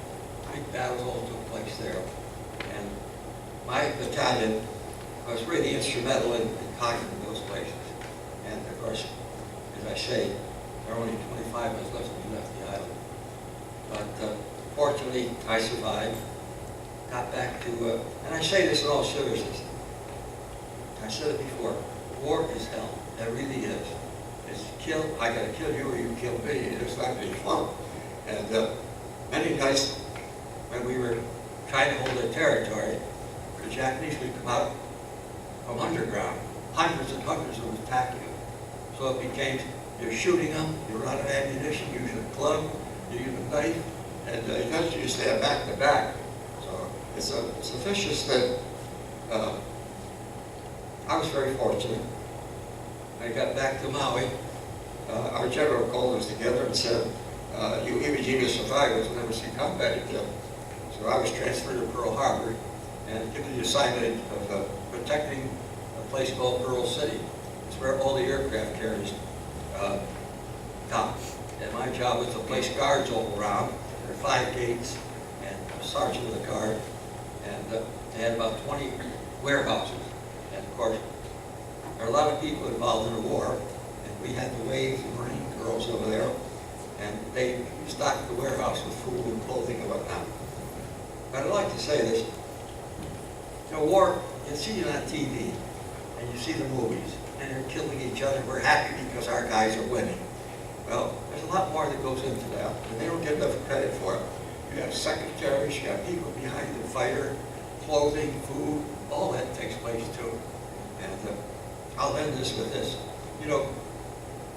E: Big battles all took place there. And my battalion was really instrumental in conquering those places. And of course, as I say, there are only 25 of us left when we left the island. But fortunately, I survived. Got back to, and I say this in all seriousness. I said it before, war is hell. It really is. It's kill, I gotta kill you or you kill me. It's not any fun. And many nights when we were trying to hold their territory, the Japanese would come out from underground. Hundreds and hundreds of them attack you. So it became, you're shooting them, you're out of ammunition, you use a club, you use a knife, and eventually you stand back to back. So it's a vicious thing. I was very fortunate. I got back to Maui. Our general called us together and said, you Iwo Jima survivors will never see combat again. So I was transferred to Pearl Harbor and given the assignment of protecting a place called Pearl City. It's where all the aircraft carriers dock. And my job was to place guards all around. There are 5 gates and a sergeant of the guard. And they had about 20 warehouses. And of course, there are a lot of people involved in the war. And we had the Waves and Marine girls over there. And they stocked the warehouse with food and clothing and whatnot. But I'd like to say this. You know, war, you see it on TV. And you see the movies. And they're killing each other. We're happy because our guys are winning. Well, there's a lot more that goes into that. And they don't get enough credit for it. You have secretaries, you have people behind the fighter, clothing, food, all that takes place too. And I'll end this with this. You know,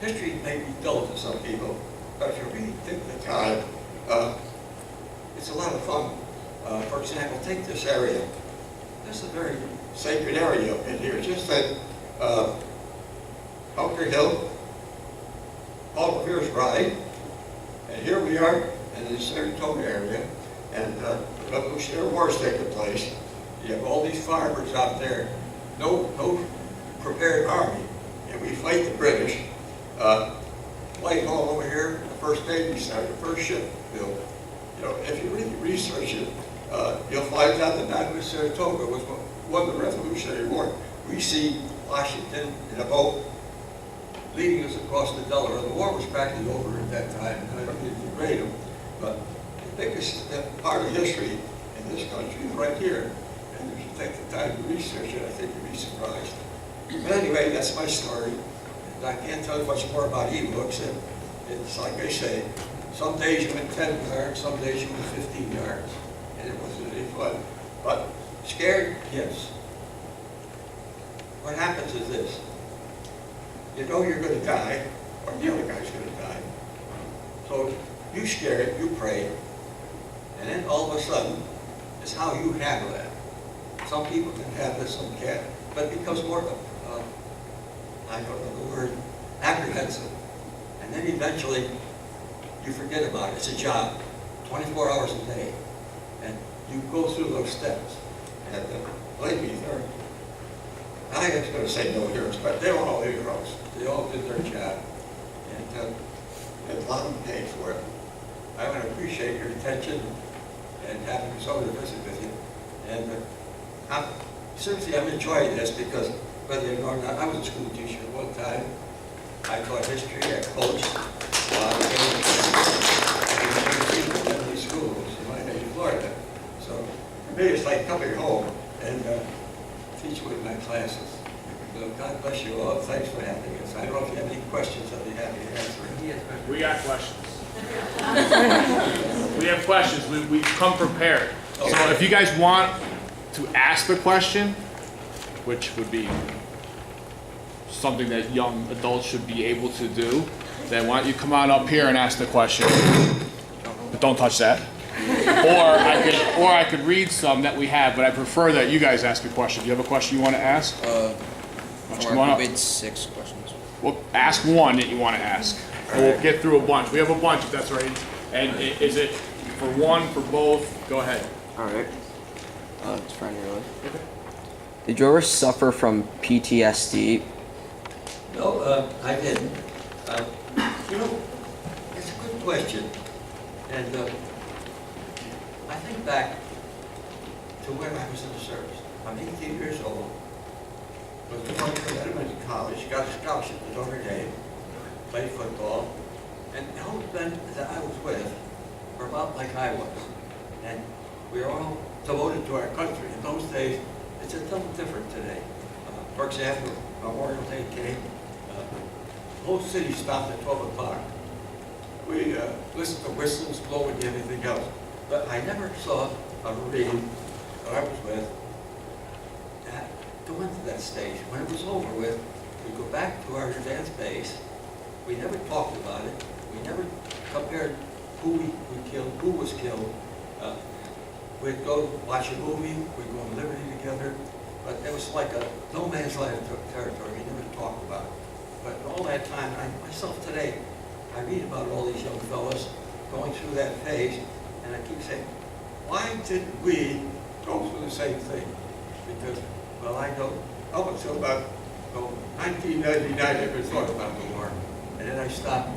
E: history may be dull to some people, but if you really take the time, it's a lot of fun. For example, take this area. This is a very sacred area in here. Just that Bunker Hill, Paul Revere's ride, and here we are in the Saratoga area, and Revolutionary War's taking place. You have all these farmers out there, no prepared army, and we fight the British. Whitehall over here, the first Navy started, the first ship built. You know, if you really research it, you'll find out that Battle of Saratoga was won the Revolutionary War. We see Washington in a boat leading us across the Delaware. The war was practically over at that time, and I don't need to degrade them. But the biggest part of history in this country is right here. And if you take the time to research it, I think you'll be surprised. But anyway, that's my story. And I can't tell you much more about ebooks. And it's like I say, some days you went 10 yards, some days you went 15 yards. And it wasn't any fun. But scared? Yes. What happens is this. You know you're going to die, or the other guy's going to die. So you scared, you pray, and then all of a sudden, it's how you handle that. Some people can handle it, some can't, but it becomes more, I don't know the word, apprehensive. And then eventually, you forget about it. It's a job, 24 hours a day. And you go through those steps. And believe me, I was going to say no heroes, but they were all heroes. They all did their job. And a lot of them paid for it. I want to appreciate your attention and having someone to visit with you. And seriously, I'm enjoying this because whether you know or not, I was a school teacher at one time. I taught history, I coached. I came to schools in Miami, Florida. So for me, it's like coming home and teach one of my classes. So God bless you all. Thanks for having us. I don't know if you have any questions, I'd be happy to answer.
D: We got questions. We have questions. We come prepared. So if you guys want to ask the question, which would be something that young adults should be able to do, then why don't you come on up here and ask the question? But don't touch that. Or I could read some that we have, but I prefer that you guys ask a question. Do you have a question you want to ask? Come on up.
F: We had 6 questions.
D: Well, ask one that you want to ask. And we'll get through a bunch. We have a bunch if that's right. And is it for one, for both? Go ahead.
F: All right. It's Friday, really. Did you ever suffer from PTSD?
E: No, I didn't. You know, it's a good question. And I think back to when I was in the service. I'm 18 years old. Was a player at elementary college. Got a scholarship to Notre Dame. Played football. And all the men that I was with were about like I was. And we were all devoted to our country. In those days, it's a little different today. For example, Memorial Day came. The whole city stopped at 12 o'clock. We listened to whistles blowing and everything else. But I never saw a Marine that I was with that go into that stage. When it was over with, we'd go back to our advanced base. We never talked about it. We never compared who we killed, who was killed. We'd go watch a movie, we'd go on Liberty together, but it was like a no man's land territory. We never talked about it. But all that time, myself today, I read about all these young fellas going through that phase, and I keep saying, why didn't we go through the same thing? Because, well, I know up until about 1999, I never thought about the war. And then I stopped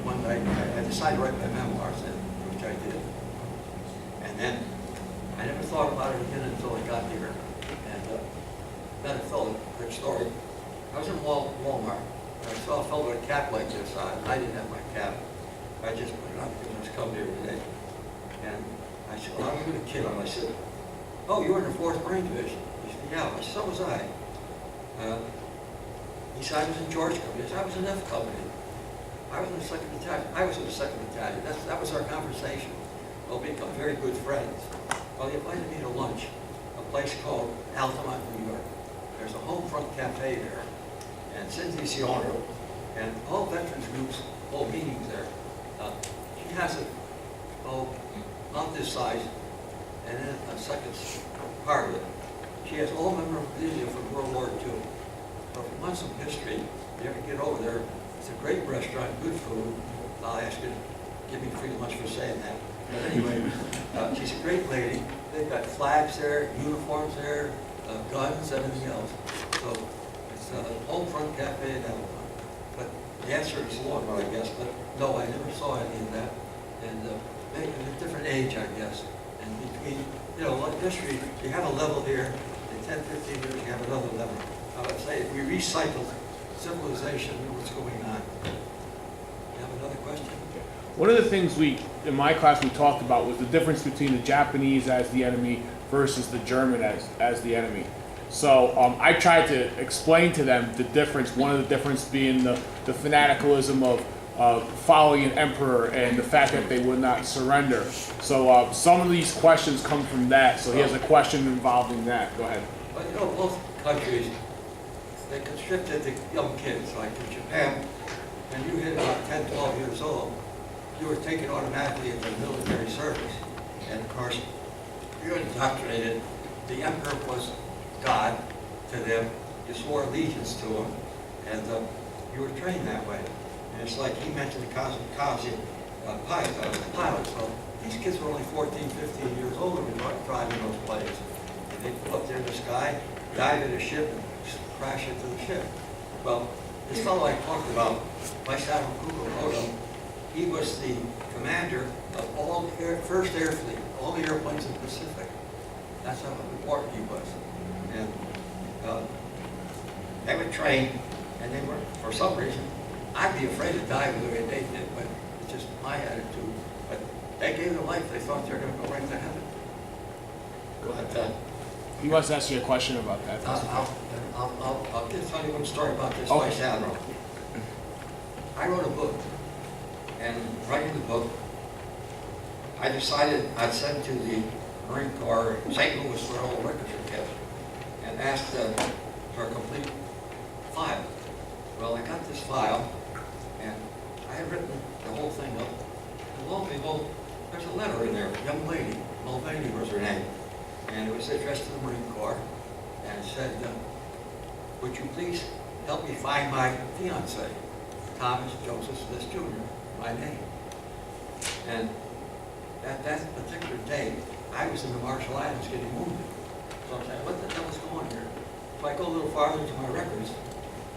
E: one night, I decided to write my memoirs, which I did. And then I never thought about it again until I got here. And then I felt a good story. I was in Walmart, and I saw a fellow with a cap like this on. I didn't have my cap. I just put it on because I was coming here today. And I said, well, I was with a kid on. I said, oh, you were in the 4th Marine Division? He said, yeah. I said, so was I. He said, I was in George Company. I said, I was in F Company. I was in the 2nd Battalion. I was in the 2nd Battalion. That was our conversation. Well, we become very good friends. Well, he invited me to lunch, a place called Altamont, New York. There's a home front cafe there, and Cynthia's the owner, and all veterans groups hold meetings there. She has it, not this size, and then a second part of it. She has all memorabilia from World War II. So if you want some history, if you ever get over there, it's a great restaurant, good food. I'll ask you to give me free lunch for saying that. But anyway, she's a great lady. They've got flags there, uniforms there, guns, everything else. So it's a home front cafe in Alabama. But the answer is a long one, I guess. But no, I never saw any of that. And maybe at a different age, I guess. And between, like history, you have a level here. In 10, 15 years, you have another level. I would say if we recycle civilization, what's going on. You have another question?
D: One of the things in my class we talked about was the difference between the Japanese as the enemy versus the German as the enemy. So I tried to explain to them the difference, one of the difference being the fanaticism of following an emperor and the fact that they would not surrender. So some of these questions come from that. So he has a question involving that. Go ahead.
E: Well, both countries, they conscripted the young kids, like in Japan, when you hit about 10, 12 years old, you were taken automatically into military service. And of course, you're indoctrinated. The emperor was God to them. You swore allegiance to him, and you were trained that way. And it's like he mentioned the kamikaze pilots. So these kids were only 14, 15 years old when they were driving those planes. And they'd go up there in the sky, dive in a ship, and crash into the ship. Well, this fellow I talked about, Vice Admiral Kukumoto, he was the commander of all First Air Fleet, all the airplanes in the Pacific. That's how important he was. And they would train, and they were, for some reason, I'd be afraid to die the way they did, but it's just my attitude. But they gave their life. They thought they were going to go right to heaven. But
D: He wants to ask you a question about that.
E: I'll just tell you one story about this Vice Admiral. I wrote a book, and writing the book, I decided I'd send to the Marine Corps in St. Louis where all the records are kept, and asked for a complete file. Well, I got this file, and I had written the whole thing up, and lo and behold, there's a letter in there, a young lady, Mulvaney was her name, and it was addressed to the Marine Corps, and it said, would you please help me find my fiance, Thomas Joseph Smith Jr., my name. And at that particular day, I was in the Marshall Islands getting wounded. So I said, what the hell is going on here? So I go a little farther into my records,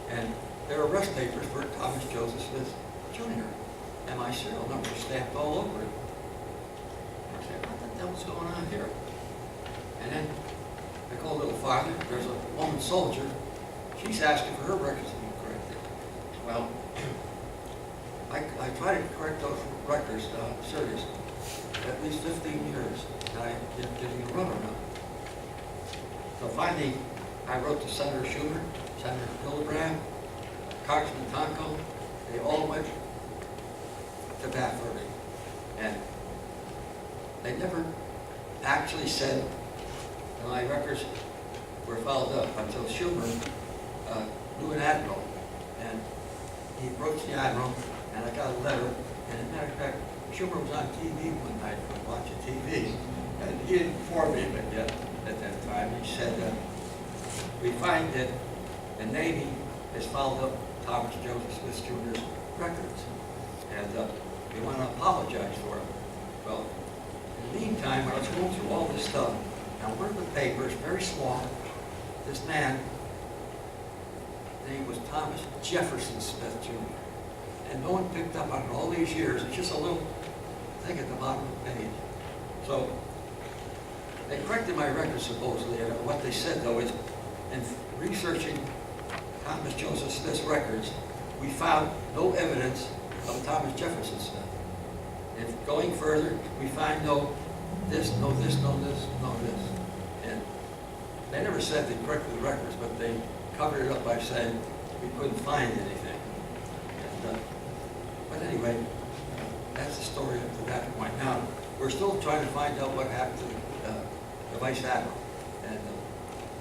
E: and there are arrest papers for Thomas Joseph Smith Jr., and my serial number is stamped all over it. And I said, what the hell is going on here? And then I go a little farther, there's a woman soldier, she's asking for her records to be corrected. Well, I try to correct those records seriously. At least 15 years, and I kept getting a runaround. So finally, I wrote to Senator Schumer, Senator Hildebrand, Congressman Tonko. They all went to bat for me. And they never actually said that my records were followed up until Schumer knew an admiral. And he approached the admiral, and I got a letter. And as a matter of fact, Schumer was on TV one night, watching TV, and he didn't inform me of it yet at that time. He said, we find that the Navy has followed up Thomas Joseph Smith Jr.'s records, and they want to apologize for it. Well, in the meantime, when I was going through all this stuff, now one of the papers, very small, this man, his name was Thomas Jefferson Smith Jr., and no one picked up on it all these years. It's just a little thing at the bottom of the page. So they corrected my records supposedly. What they said though is, in researching Thomas Joseph Smith's records, we found no evidence of Thomas Jefferson Smith. And going further, we find no this, no this, no this, no this. And they never said they corrected the records, but they covered it up by saying we couldn't find anything. And, but anyway, that's the story up to that point. Now, we're still trying to find out what happened to the Vice Admiral. And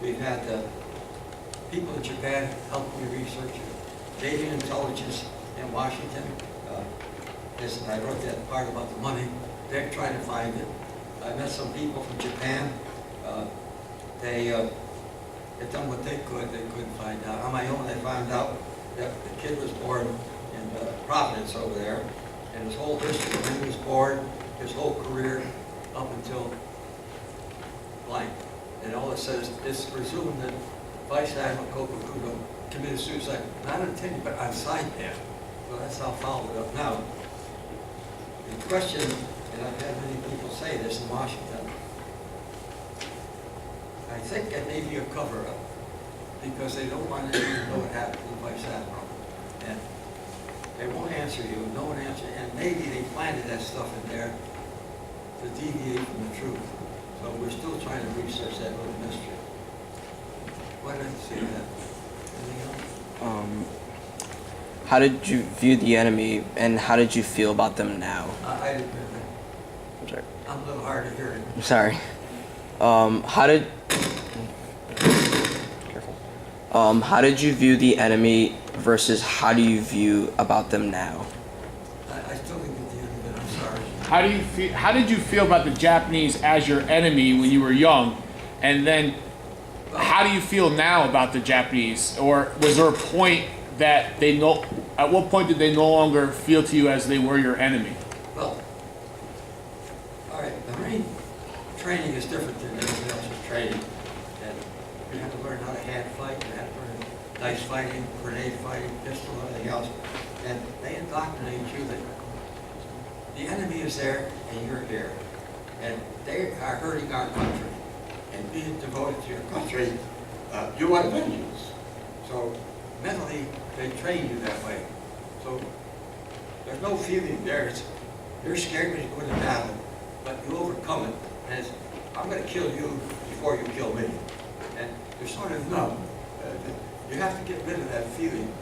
E: we've had people in Japan help me research it. Navy intelligence in Washington, as I wrote that part about the money, they're trying to find it. I met some people from Japan. They've done what they could. They couldn't find out. On my own, I found out that the kid was born in Providence over there, and his whole history, when he was born, his whole career, up until blank. And all it says is presumed that Vice Admiral Kokukudo committed suicide, not intended, but on Saipan. So that's how I followed it up. Now, the question, and I've had many people say this in Washington, I think it may be a cover-up, because they don't want anyone to know what happened to the Vice Admiral. And they won't answer you, no one answers, and maybe they planted that stuff in there to deviate from the truth. So we're still trying to research that little mystery. Why did I say that? Anything else?
F: How did you view the enemy, and how did you feel about them now?
A: I didn't hear
F: I'm sorry.
A: that. I'm a little hard of hearing.
F: I'm sorry. How did you view the enemy versus how do you view about them now?
A: I still didn't get the end of it, I'm sorry.
D: How did you feel about the Japanese as your enemy when you were young, and then how do you feel now about the Japanese? Or was there a point that at what point did they no longer feel to you as they were your enemy?
A: Well, all right, the Marine training is different than anything else's training. And you have to learn how to hand fight, you have to learn dice fighting, grenade fighting, pistol, everything else. And they indoctrinate you that the enemy is there and you're here. And they are hurting our country. And being devoted to your country, you want vengeance. So mentally, they train you that way. So there's no feeling there. You're scared when you go into battle, but you overcome it. And it's, I'm going to kill you before you kill me. And you're sort of numb. You have to get rid of that feeling.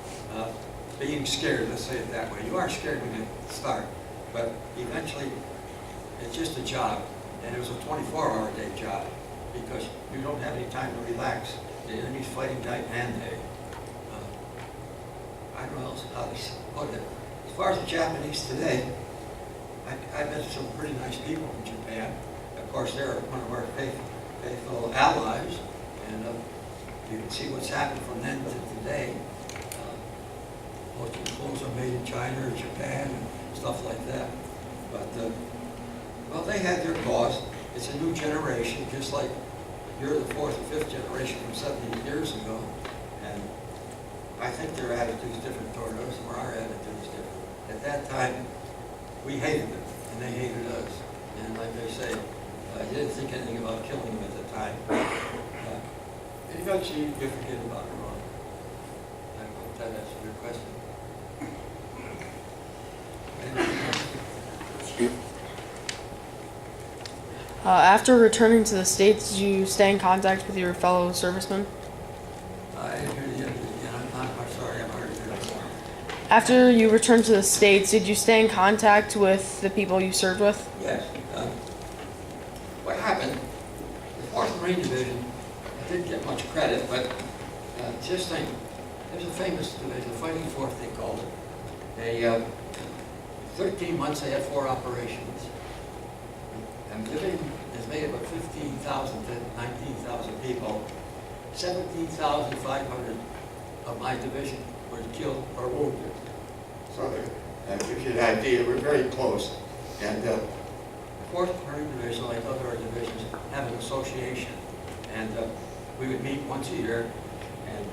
E: being scared, let's say it that way. You are scared when you start, but eventually, it's just a job, and it was a 24-hour day job, because you don't have any time to relax. The enemy's fighting night and day. I don't know how to put it. As far as the Japanese today, I met some pretty nice people in Japan. Of course, they're one of our faithful allies, and you can see what's happened from then to today. Most of the clothes are made in China or Japan and stuff like that. But, well, they had their cause. It's a new generation, just like you're the fourth or fifth generation from 70 years ago. And I think their attitude's different toward us, or our attitude's different. At that time, we hated them, and they hated us. And like I say, you didn't think anything about killing them at the time. And eventually, you forget about it wrong. I hope that answers your question.
G: After returning to the States, did you stay in contact with your fellow servicemen?
E: I didn't hear the end of it again. I'm sorry, I'm already here.
G: After you returned to the States, did you stay in contact with the people you served with?
E: Yes. What happened, the 4th Marine Division didn't get much credit, but just think, there's a famous division, Fighting Fourth they called it. 13 months they had 4 operations. And the division is made up of 15,000 to 19,000 people. 17,500 of my division were killed or wounded. So that gives you an idea, we're very close. And the 4th Marine Division, like other divisions, have an association. And we would meet once a year, and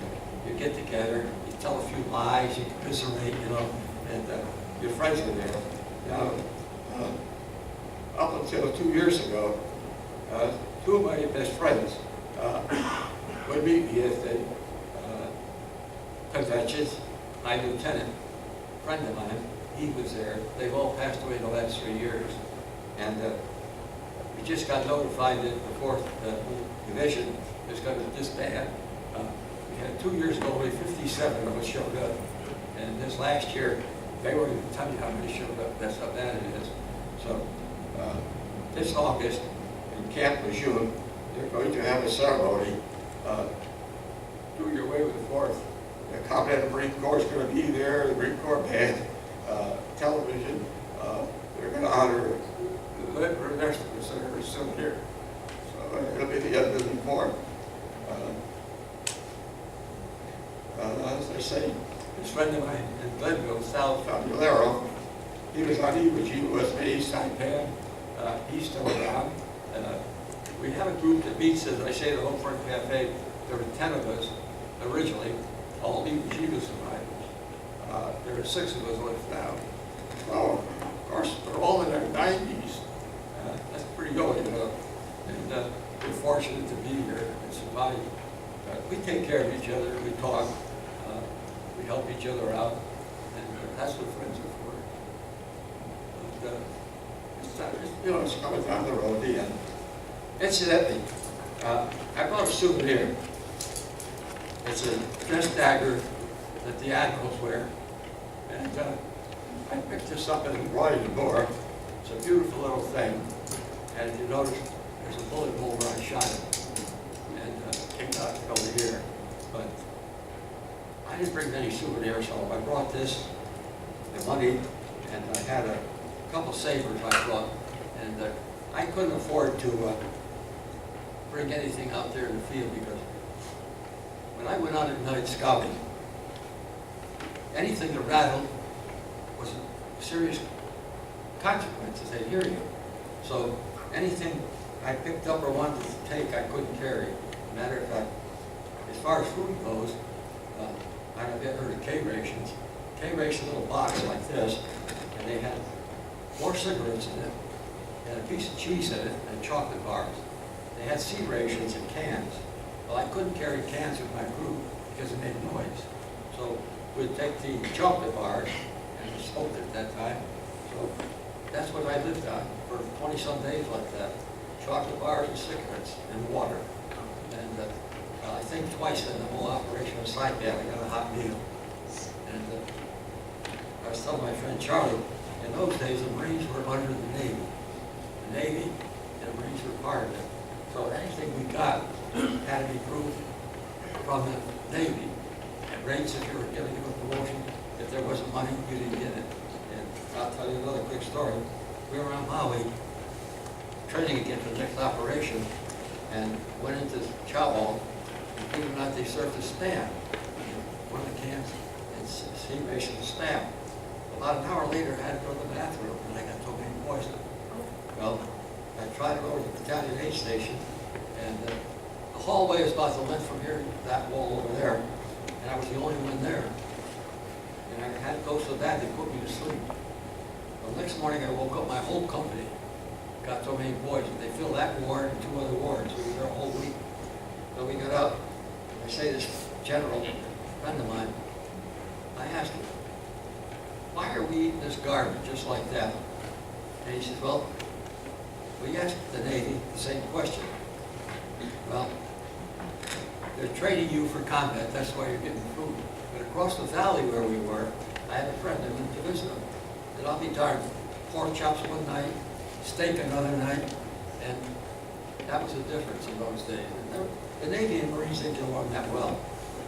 E: you get together, you tell a few lies, you commiserate, you know, and your friends are there. Now, up until 2 years ago, 2 of my best friends would meet me at the conventions. My lieutenant, friend of mine, he was there. They've all passed away in the last 3 years. And we just got notified that the 4th Division is going to disband. We had 2 years ago, only 57 of us showed up. And this last year, they won't even tell you how many showed up. That's how bad it is. So this August, in Camp Lejeune, they're going to have a ceremony. Do your way with the 4th. The Commandant of the Marine Corps is going to be there, the Marine Corps band, television. They're going to honor the rest of us that are still here. So it'll be the end of the war. As I say, this friend of mine in Glenville, Sal Fabulero, he was on Iwo Jima with me, Saipan. He's still around. We have a group that meets, as I say, the Homefront Cafe. There were 10 of us originally, all Iwo Jima survivors. There are 6 of us left now. Well, of course, they're all in their 90s. That's pretty old, you know. And we're fortunate to be here and survive. We take care of each other, we talk, we help each other out, and that's what friends are for. But, you know, it's coming down the road, the end. Incidentally, I brought a souvenir. It's a dress dagger that the admirals wear, and I picked this up at Roy de Boer. It's a beautiful little thing, and if you notice, there's a bullet hole where I shot it, and it came out over here. But I didn't bring many souvenirs home. I brought this, the money, and I had a couple sabers I brought, and I couldn't afford to bring anything out there in the field, because when I went out at night scouting, anything that rattled was a serious consequences. They'd hear you. So anything I picked up or wanted to take, I couldn't carry. Matter of fact, as far as food goes, I don't know if you ever heard of K-rations. K-ration, little box like this, and they had 4 cigarettes in it, and a piece of cheese in it, and chocolate bars. They had C rations in cans. Well, I couldn't carry cans with my group because it made noise. So we'd take the chocolate bars, and we smoked it at that time. So that's what I lived on for 20-some days like that. Chocolate bars and cigarettes and water. And I think twice in the whole operation of Saipan, I got a hot meal. And was telling my friend Charlie, in those days, the Marines were under the Navy. The Navy and the Marines were part of it. So anything we got had to be proved from the Navy. And rates, if you were giving you a promotion, if there wasn't money, you didn't get it. And I'll tell you another quick story. We were on Maui, training again for the next operation, and went into chow hall, and believe it or not, they served us Spam. One of the cans, and sea ration Spam. About an hour later, I had to go to the bathroom, and I got totally poisoned. Well, I tried to go to the battalion aid station, and the hallway is about the length from here to that wall over there, and I was the only one there. And I had to go so bad they put me to sleep. The next morning, I woke up, my whole company got so many poisoned. They filled that ward and 2 other wards. We were there a whole week. So we got up. I say this general, friend of mine, I asked him, why are we eating this garbage just like that? And he says, well, we asked the Navy the same question. Well, they're training you for combat, that's why you're getting food. But across the valley where we were, I had a friend that went to visit him. And I'll be darned, pork chops one night, steak another night, and that was the difference in those days. And the Navy and Marines didn't get along that well,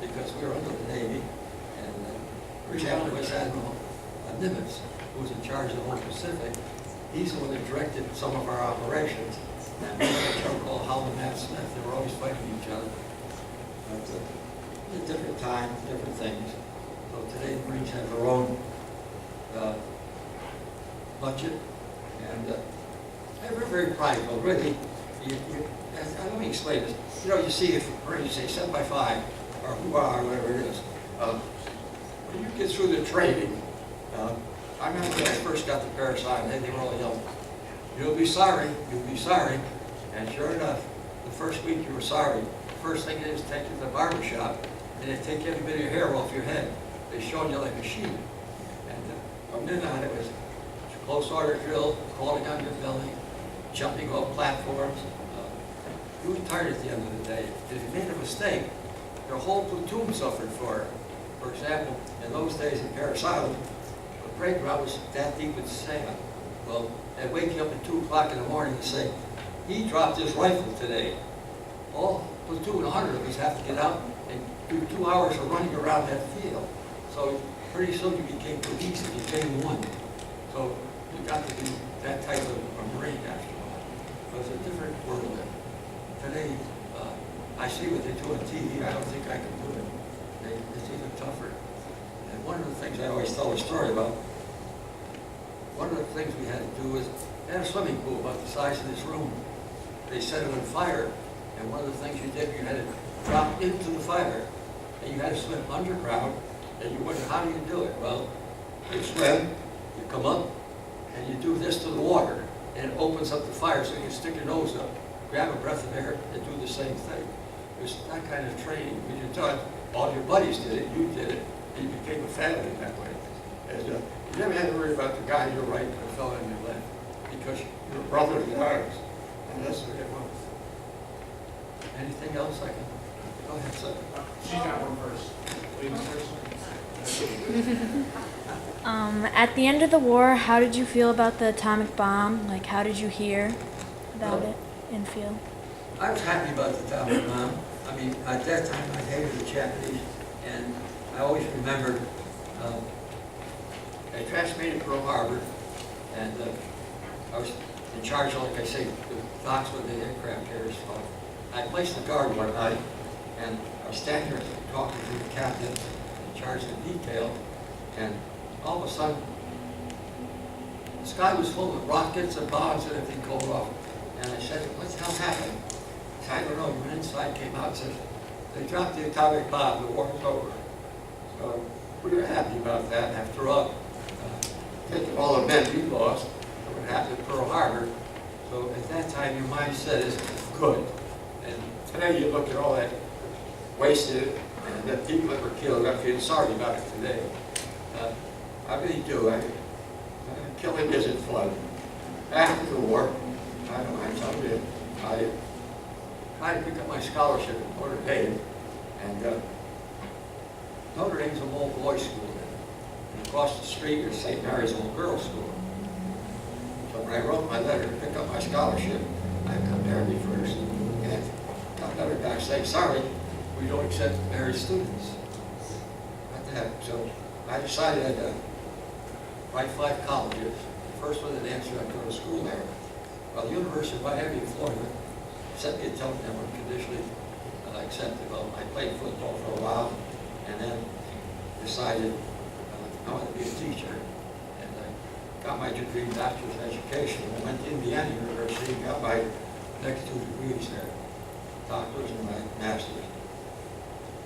E: because we were under the Navy, and British was Admiral Nimitz, who was in charge of the whole Pacific. He's the one that directed some of our operations. And we had a general called Howland Matt Smith. They were always fighting each other. But a different time, different things. So today the Marines have their own budget, and they're very prideful. Really, let me explain this. You know, you see if Marines say 7 by 5 or hoo-ah, or whatever it is. When you get through the training, I remember when I first got to Paris Island, they were all yelling, you'll be sorry, and sure enough, the first week you were sorry. The first thing they did is take you to the barber shop, and they take every bit of your hair off your head. They showed you like a sheet. And from then on, it was close order drill, crawling on your belly, jumping off platforms. You were tired at the end of the day. If you made a mistake, your whole platoon suffered for it. For example, in those days in Paris Island, the parade ground was that deep with sand. Well, they'd wake you up at 2 o'clock in the morning and say, he dropped his rifle today. All platoon, 100 of us have to get out and do 2 hours of running around that field. So pretty soon you became cohesive, you became one. So you got to be that type of a Marine after a while. It was a different world then. Today, I see what they do on TV, I don't think I can do it. It's even tougher. And one of the things I always tell a story about, one of the things we had to do was, they had a swimming pool about the size of this room. They set it on fire, and one of the things you did, you had to drop into the fire, and you had to swim underground, and you wonder, how do you do it? Well, you swim, you come up, and you do this to the water, and it opens up the fire so you can stick your nose up, grab a breath of air, and do the same thing. It was that kind of training. When you're taught, all your buddies did it, you did it, and you became a family that way. And, you never had to worry about the guy to your right and the fellow on your left, because you're a brother in arms, and that's what it was. Anything else I can? Go ahead, sir.
D: She's got one first. Ladies first.
H: At the end of the war, how did you feel about the atomic bomb? Like, how did you hear about it and feel?
E: I was happy about the atomic bomb. I mean, at that time, I hated the Japanese, and I always remembered they trashed me to Pearl Harbor, and I was in charge of, like I say, the docks with the aircraft carriers. So I placed the guard one night, and I was standing there talking to the captain in charge of the detail, and all of a sudden, the sky was full of rockets and bombs and everything going off. And I said, what the hell happened? He said, I don't know. He went inside, came out, and said, they dropped the atomic bomb, the war's over. So we were happy about that. After all, taking all the men we lost, what happened at Pearl Harbor. So at that time, your mindset is good. And today you look at all that wasted and the people that were killed, I feel sorry about it today. I really do. Killing isn't fun. After the war, I tell you, I tried to pick up my scholarship at Notre Dame, and Notre Dame's an all-boys school then. And across the street is St. Mary's Old Girls School. So when I wrote my letter to pick up my scholarship, I come there to me first, and got a letter back saying, sorry, we don't accept married students. What the heck? So I decided I'd write 5 colleges. The first one that answered, I'd go to school there. Well, the University of Miami, Florida, sent me a telegram unconditionally that I accepted. Well, I played football for a while, and then decided I wanted to be a teacher. And I got my degree in bachelor's education. I went to Indiana University and got my next 2 degrees there, doctor's and my master's.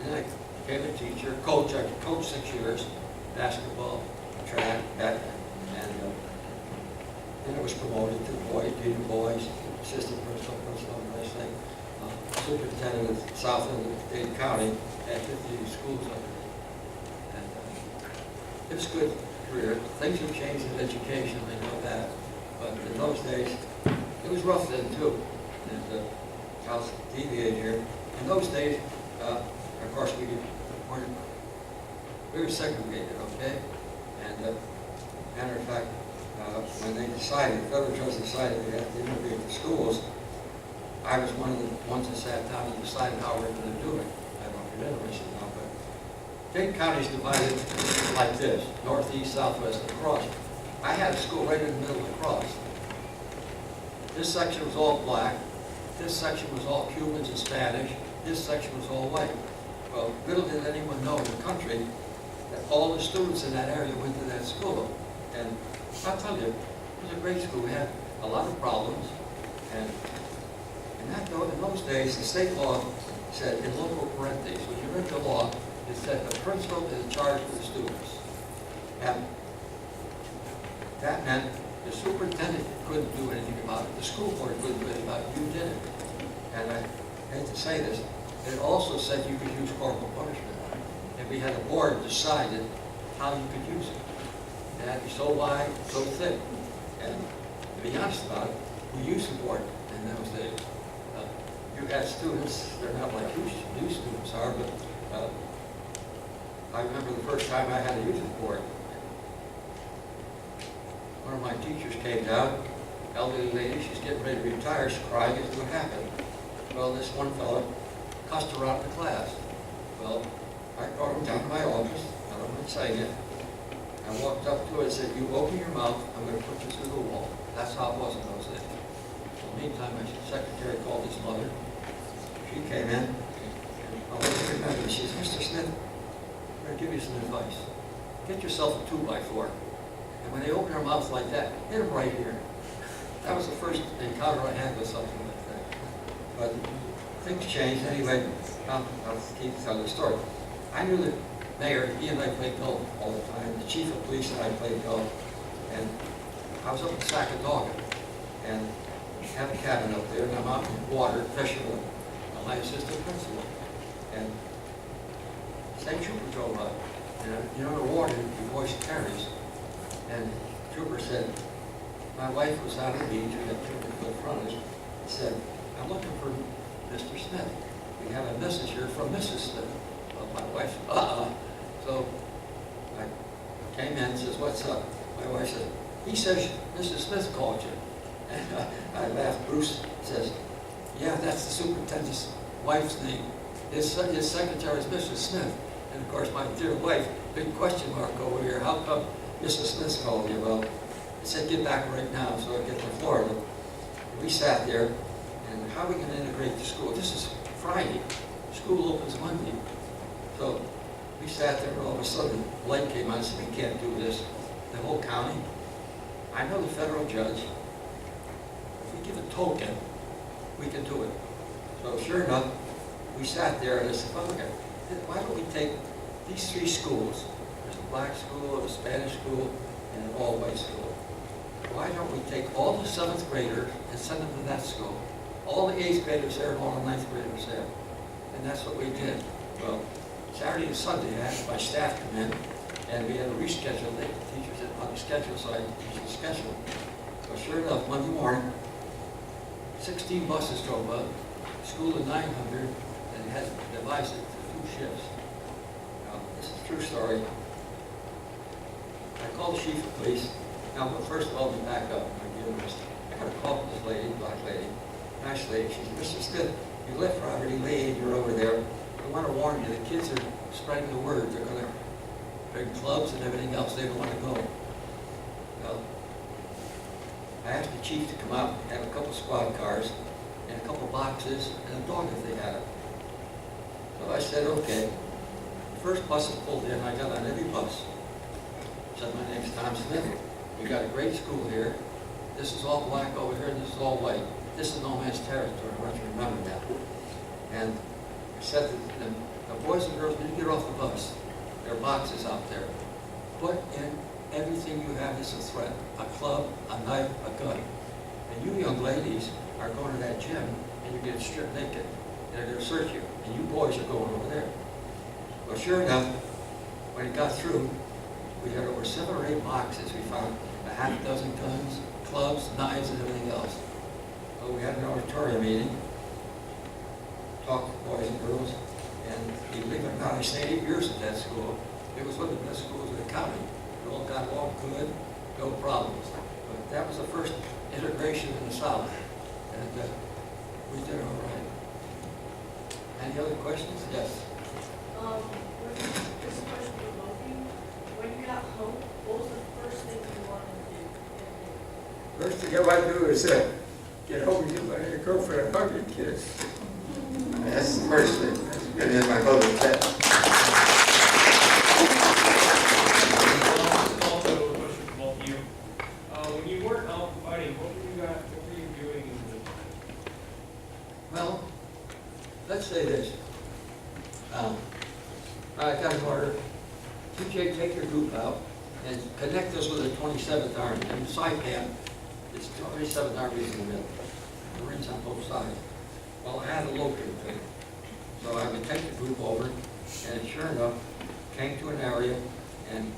E: And I became a teacher, coach. I coached 6 years, basketball, track, and then I was promoted to junior boys, assistant principal, and wrestling, superintendent of South End of Dade County, had 50 schools up there. And it was a good career. Things have changed in education, I know that, but in those days, it was rough then too. And I'll deviate here. In those days, of course, we were segregated, okay? And matter of fact, when they decided, the federal judge decided they had to integrate the schools, I was one of the ones that sat down and decided how we're going to do it. I don't know if you're interested now, but Dade County is divided like this: northeast, southwest, and across. I had a school right in the middle of the cross. This section was all black. This section was all Cubans and Spanish. This section was all white. Well, little did anyone know in the country that all the students in that area went to that school. And I'll tell you, it was a great school. We had a lot of problems. And in those days, the state law said in local parentheses, when you read the law, it said the principal is in charge of the students. And that meant the superintendent couldn't do anything about it. The school board couldn't do anything about it. You did it. And I hate to say this, it also said you could use corporal punishment. And we had a board decided how you could use it. It had to be so wide, so thick. And to be honest about it, we used the board in those days. You had students, they're not like you students are, but I remember the first time I had to use the board. One of my teachers came down, elderly lady, she's getting ready to retire, she's crying, guess what happened? Well, this one fellow cussed her out of the class. Well, I brought him down to my office, I don't mind saying it. I walked up to her and said, you open your mouth, I'm going to put you through the wall. That's how it was in those days. So meantime, my secretary called his mother. She came in, and I'll never remember, she says, Mr. Smith, I'm going to give you some advice. Get yourself a 2x4. And when they open their mouth like that, hit them right here. That was the first encounter I had with something like that. But things changed anyway. I'll keep telling the story. I knew the mayor, he and I played golf all the time. The chief of police and I played golf. And I was up in Sackatoga. And we had a cabin up there, and I'm out in the water fishing with my assistant principal. And state trooper drove up. And you know, the water, your voice carries. And the trooper said, my wife was out on the beach, we had 200-foot frontage, and said, I'm looking for Mr. Smith. We have a message here from Mrs. Smith. Well, my wife said, So I came in and says, what's up? My wife said, he says Mrs. Smith called you. And I laughed. Bruce says, yeah, that's the superintendent's wife's name. His secretary is Mrs. Smith. And of course, my dear wife, big question mark over here. How come Mrs. Smith called you? Well, I said, get back right now, so I get to Florida. We sat there, and how are we going to integrate the school? This is Friday. School opens Monday. So we sat there, and all of a sudden, the light came on and said, we can't do this. The whole county. I know the federal judge. If we give a token, we can do it. So sure enough, we sat there, and I said, well, okay, why don't we take these 3 schools? There's a black school, a Spanish school, and an all-white school. Why don't we take all the 7th graders and send them to that school? All the 8th graders there and all the 9th graders there. And that's what we did. Well, Saturday and Sunday, I had my staff come in, and we had to reschedule. The teachers didn't want to schedule, so I teach the schedule. So sure enough, Monday morning, 16 buses drove up, school of 900, and had divided it into 2 shifts. Now, this is a true story. I called the chief of police. Now, but first of all, we back up. I got a call from this lady, black lady, nice lady. She said, Mr. Smith, you left Robert E. Lee and you're over there. I want to warn you, the kids are spreading the word. They're going to bring clubs and everything else. They don't want to go. Well, I asked the chief to come out and have a couple squad cars and a couple boxes and a dog if they had it. So I said, okay. The first bus is pulled in. I got on every bus. Said, my name's Tom Smith. We got a great school here. This is all black over here, and this is all white. This is no man's territory. I want you to remember that. And I said that the boys and girls, when you get off the bus, there are boxes out there. Put in everything you have as a threat. A club, a knife, a gun. And you young ladies are going to that gym, and you're getting stripped naked. They're going to search you, and you boys are going over there. Well, sure enough, when it got through, we had over 7 or 8 boxes. We found a half dozen guns, clubs, knives, and everything else. So we had an auditorium meeting, talked to boys and girls, and believe it or not, I stayed 8 years at that school. It was one of the best schools in the county. We all got along good, no problems. But that was the first integration in the South, and we did all right. Any other questions? Yes.
I: This is a question for both of you. When you got home, what was the first thing you wanted to do?
J: First thing I want to do is get home and get my girlfriend a hug and kiss. That's the first thing. And then my mother said.
K: Also, a question for both of you. When you weren't out fighting, what were you doing in the...
E: Well, let's say this. I got an order. TJ, take your group out and connect us with the 27th Army. And Saipan, it's 27th Army in the middle. Marines on both sides. Well, I had a locator thing. So I would take the group over, and sure enough, came to an area, and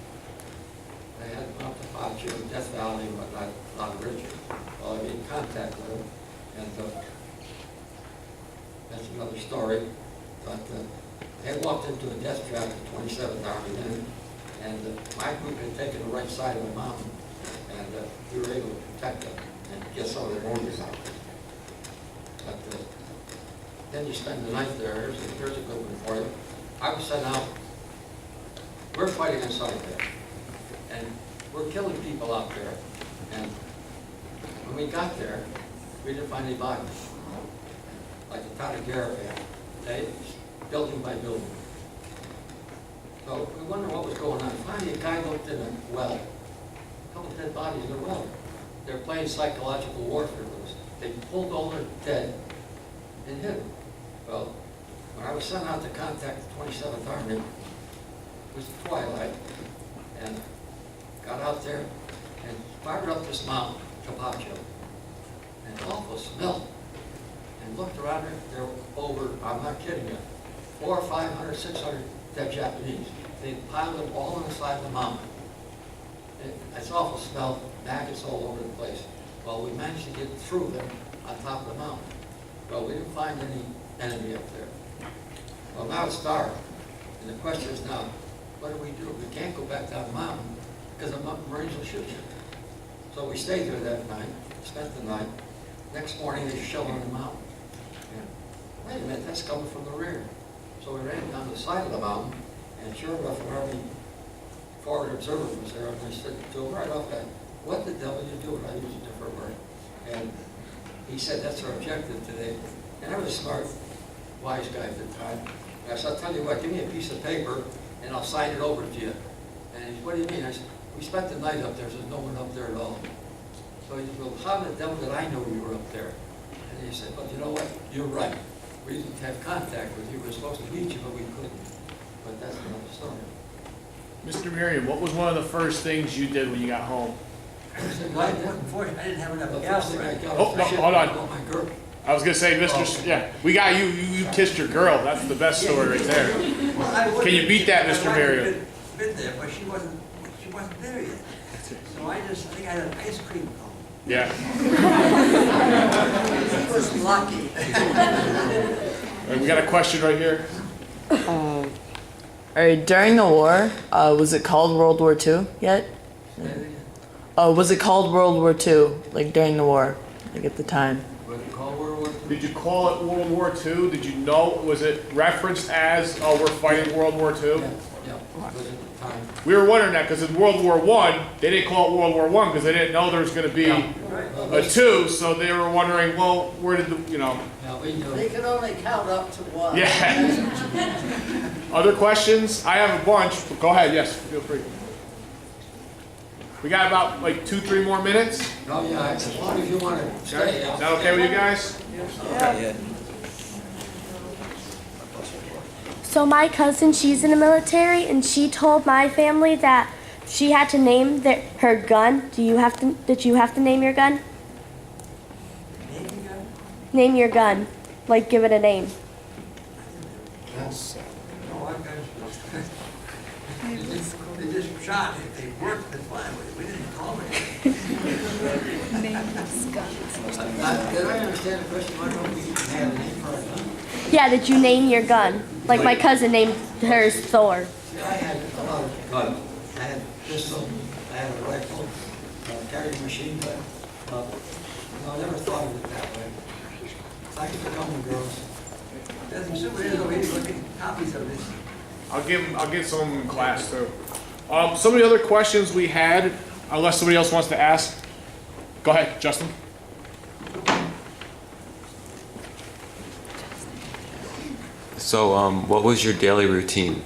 E: they had Mount Apache, Death Valley, and whatnot, a lot of Richard. Well, I made contact with them, and that's another story. But they walked into a death trap at 27th Army then, and my group had taken the right side of the mountain, and we were able to protect them and get some of their wounded out. But then you spend the night there. Here's a good one for you. I was sent out. We're fighting inside there, and we're killing people out there. And when we got there, we didn't find any bodies, like the town of Garaband. Okay, building by building. So we wonder what was going on. Finally, a guy looked in a well. A couple dead bodies in a well. They're playing psychological warfare with us. They pulled all their dead and hid them. Well, when I was sent out to contact the 27th Army, it was twilight, and got out there and fired up this mountain, Capaccio, and an awful smell. And looked around there were over, I'm not kidding you, 400, 500, 600 dead Japanese. They piled them all on the side of the mountain. It's an awful smell, maggots all over the place. Well, we managed to get through them on top of the mountain. Well, we didn't find any enemy up there. Well, now it's dark, and the question is now, what do? We can't go back down the mountain because the Marines will shoot you. So we stayed there that night, spent the night. Next morning, they shell on the mountain. And, wait a minute, that's coming from the rear. So we ran down the side of the mountain, and sure enough, an Army forward observer was there, and they said to him right off that, what the devil are you doing? I use a different word. And he said, that's our objective today. And I was a smart, wise guy at the time. And I said, I'll tell you what, give me a piece of paper, and I'll sign it over to you. And he said, what do you mean? I said, we spent the night up there, so there's no one up there at all. So he said, well, how the devil did I know you were up there? And he said, but you know what? You're right. We didn't have contact with you. We were supposed to meet you, but we couldn't. But that's another story.
D: Mr. Merriam, what was one of the first things you did when you got home?
A: I didn't have enough gas.
D: Oh, no, hold on. I was gonna say, we got you. You kissed your girl. That's the best story right there. Can you beat that, Mr. Merriam?
A: Been there, but she wasn't there yet. So I think I had an ice cream cone.
D: Yeah.
C: He was lucky.
D: We got a question right here.
L: All right, during the war, was it called World War II yet?
G: Was it called World War II, like during the war, like at the time?
A: Was it called World War II?
D: Did you call it World War II? Did you know, was it referenced as, oh, we're fighting World War II?
A: Yeah, was at the time.
D: We were wondering that because in World War I, they didn't call it World War I because they didn't know there was going to be a two, so they were wondering, well, where did the, you know.
A: Yeah, we knew.
C: They can only count up to one.
D: Yeah. Other questions? I have a bunch, but go ahead, yes, feel free. We got about like 2-3 more minutes.
A: Oh, yeah, as long as you want to
D: Okay.
A: stay.
D: Is that okay with you guys?
F: Yeah.
L: So my cousin, she's in the military, and she told my family that she had to name her gun. Did you have to name your gun? Name your gun, like give it a name.
A: Yes. No, our guys they just shot. If they worked, that's fine. We didn't call it. Did I understand the question? Why don't we have a name for our gun?
L: Yeah, did you name your gun? Like my cousin named hers Thor.
A: See, I had a lot of guns. I had pistol, I had a rifle, carried a machine gun. I never thought of it that way. Thank you for coming, girls. There's some souvenirs over here. Look at copies of this.
D: I'll give some of them in class too. Some of the other questions we had, unless somebody else wants to ask. Go ahead, Justin.
M: So, what was your daily routine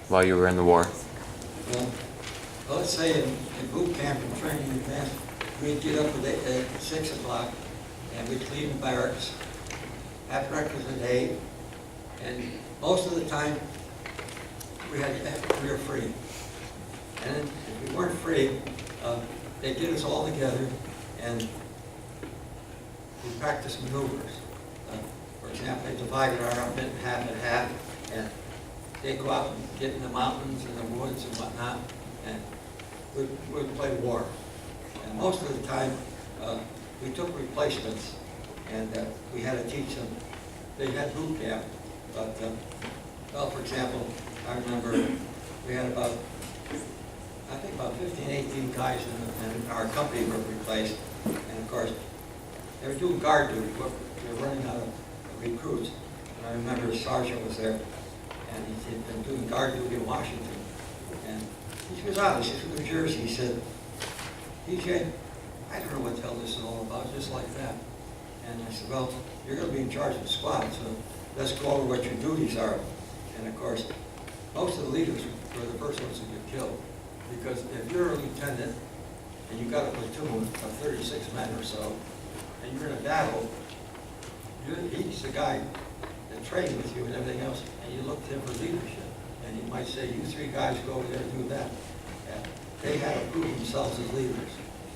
M: while you were in the war?
A: Well, let's say in boot camp and training advance, we'd get up at 6 o'clock and we'd clean the barracks, have breakfast at 8, and most of the time we were free. And if we weren't free, they'd get us all together and we practiced maneuvers. For example, they divided our outfit in half and half, and they'd go out and get in the mountains and the woods and whatnot, and we'd play war. And most of the time, we took replacements, and we had to teach them. They had boot camp, but, well, for example, I remember we had about 15, 18 guys in our company were replaced, and of course, they were doing guard duty. We were running out of recruits. And I remember a sergeant was there, and he'd been doing guard duty in Washington. And he was out, he's from New Jersey. He said, DJ, I don't know what the hell this is all about, just like that. And I said, well, you're going to be in charge of the squad, so let's go over what your duties are. And of course, most of the leaders were the first ones to get killed. Because if you're a lieutenant, and you've got a platoon of 36 men or so, and you're in a battle, he's the guy that trained with you and everything else, and you look to him for leadership. And he might say, you 3 guys go over there and do that. And they had to prove themselves as leaders.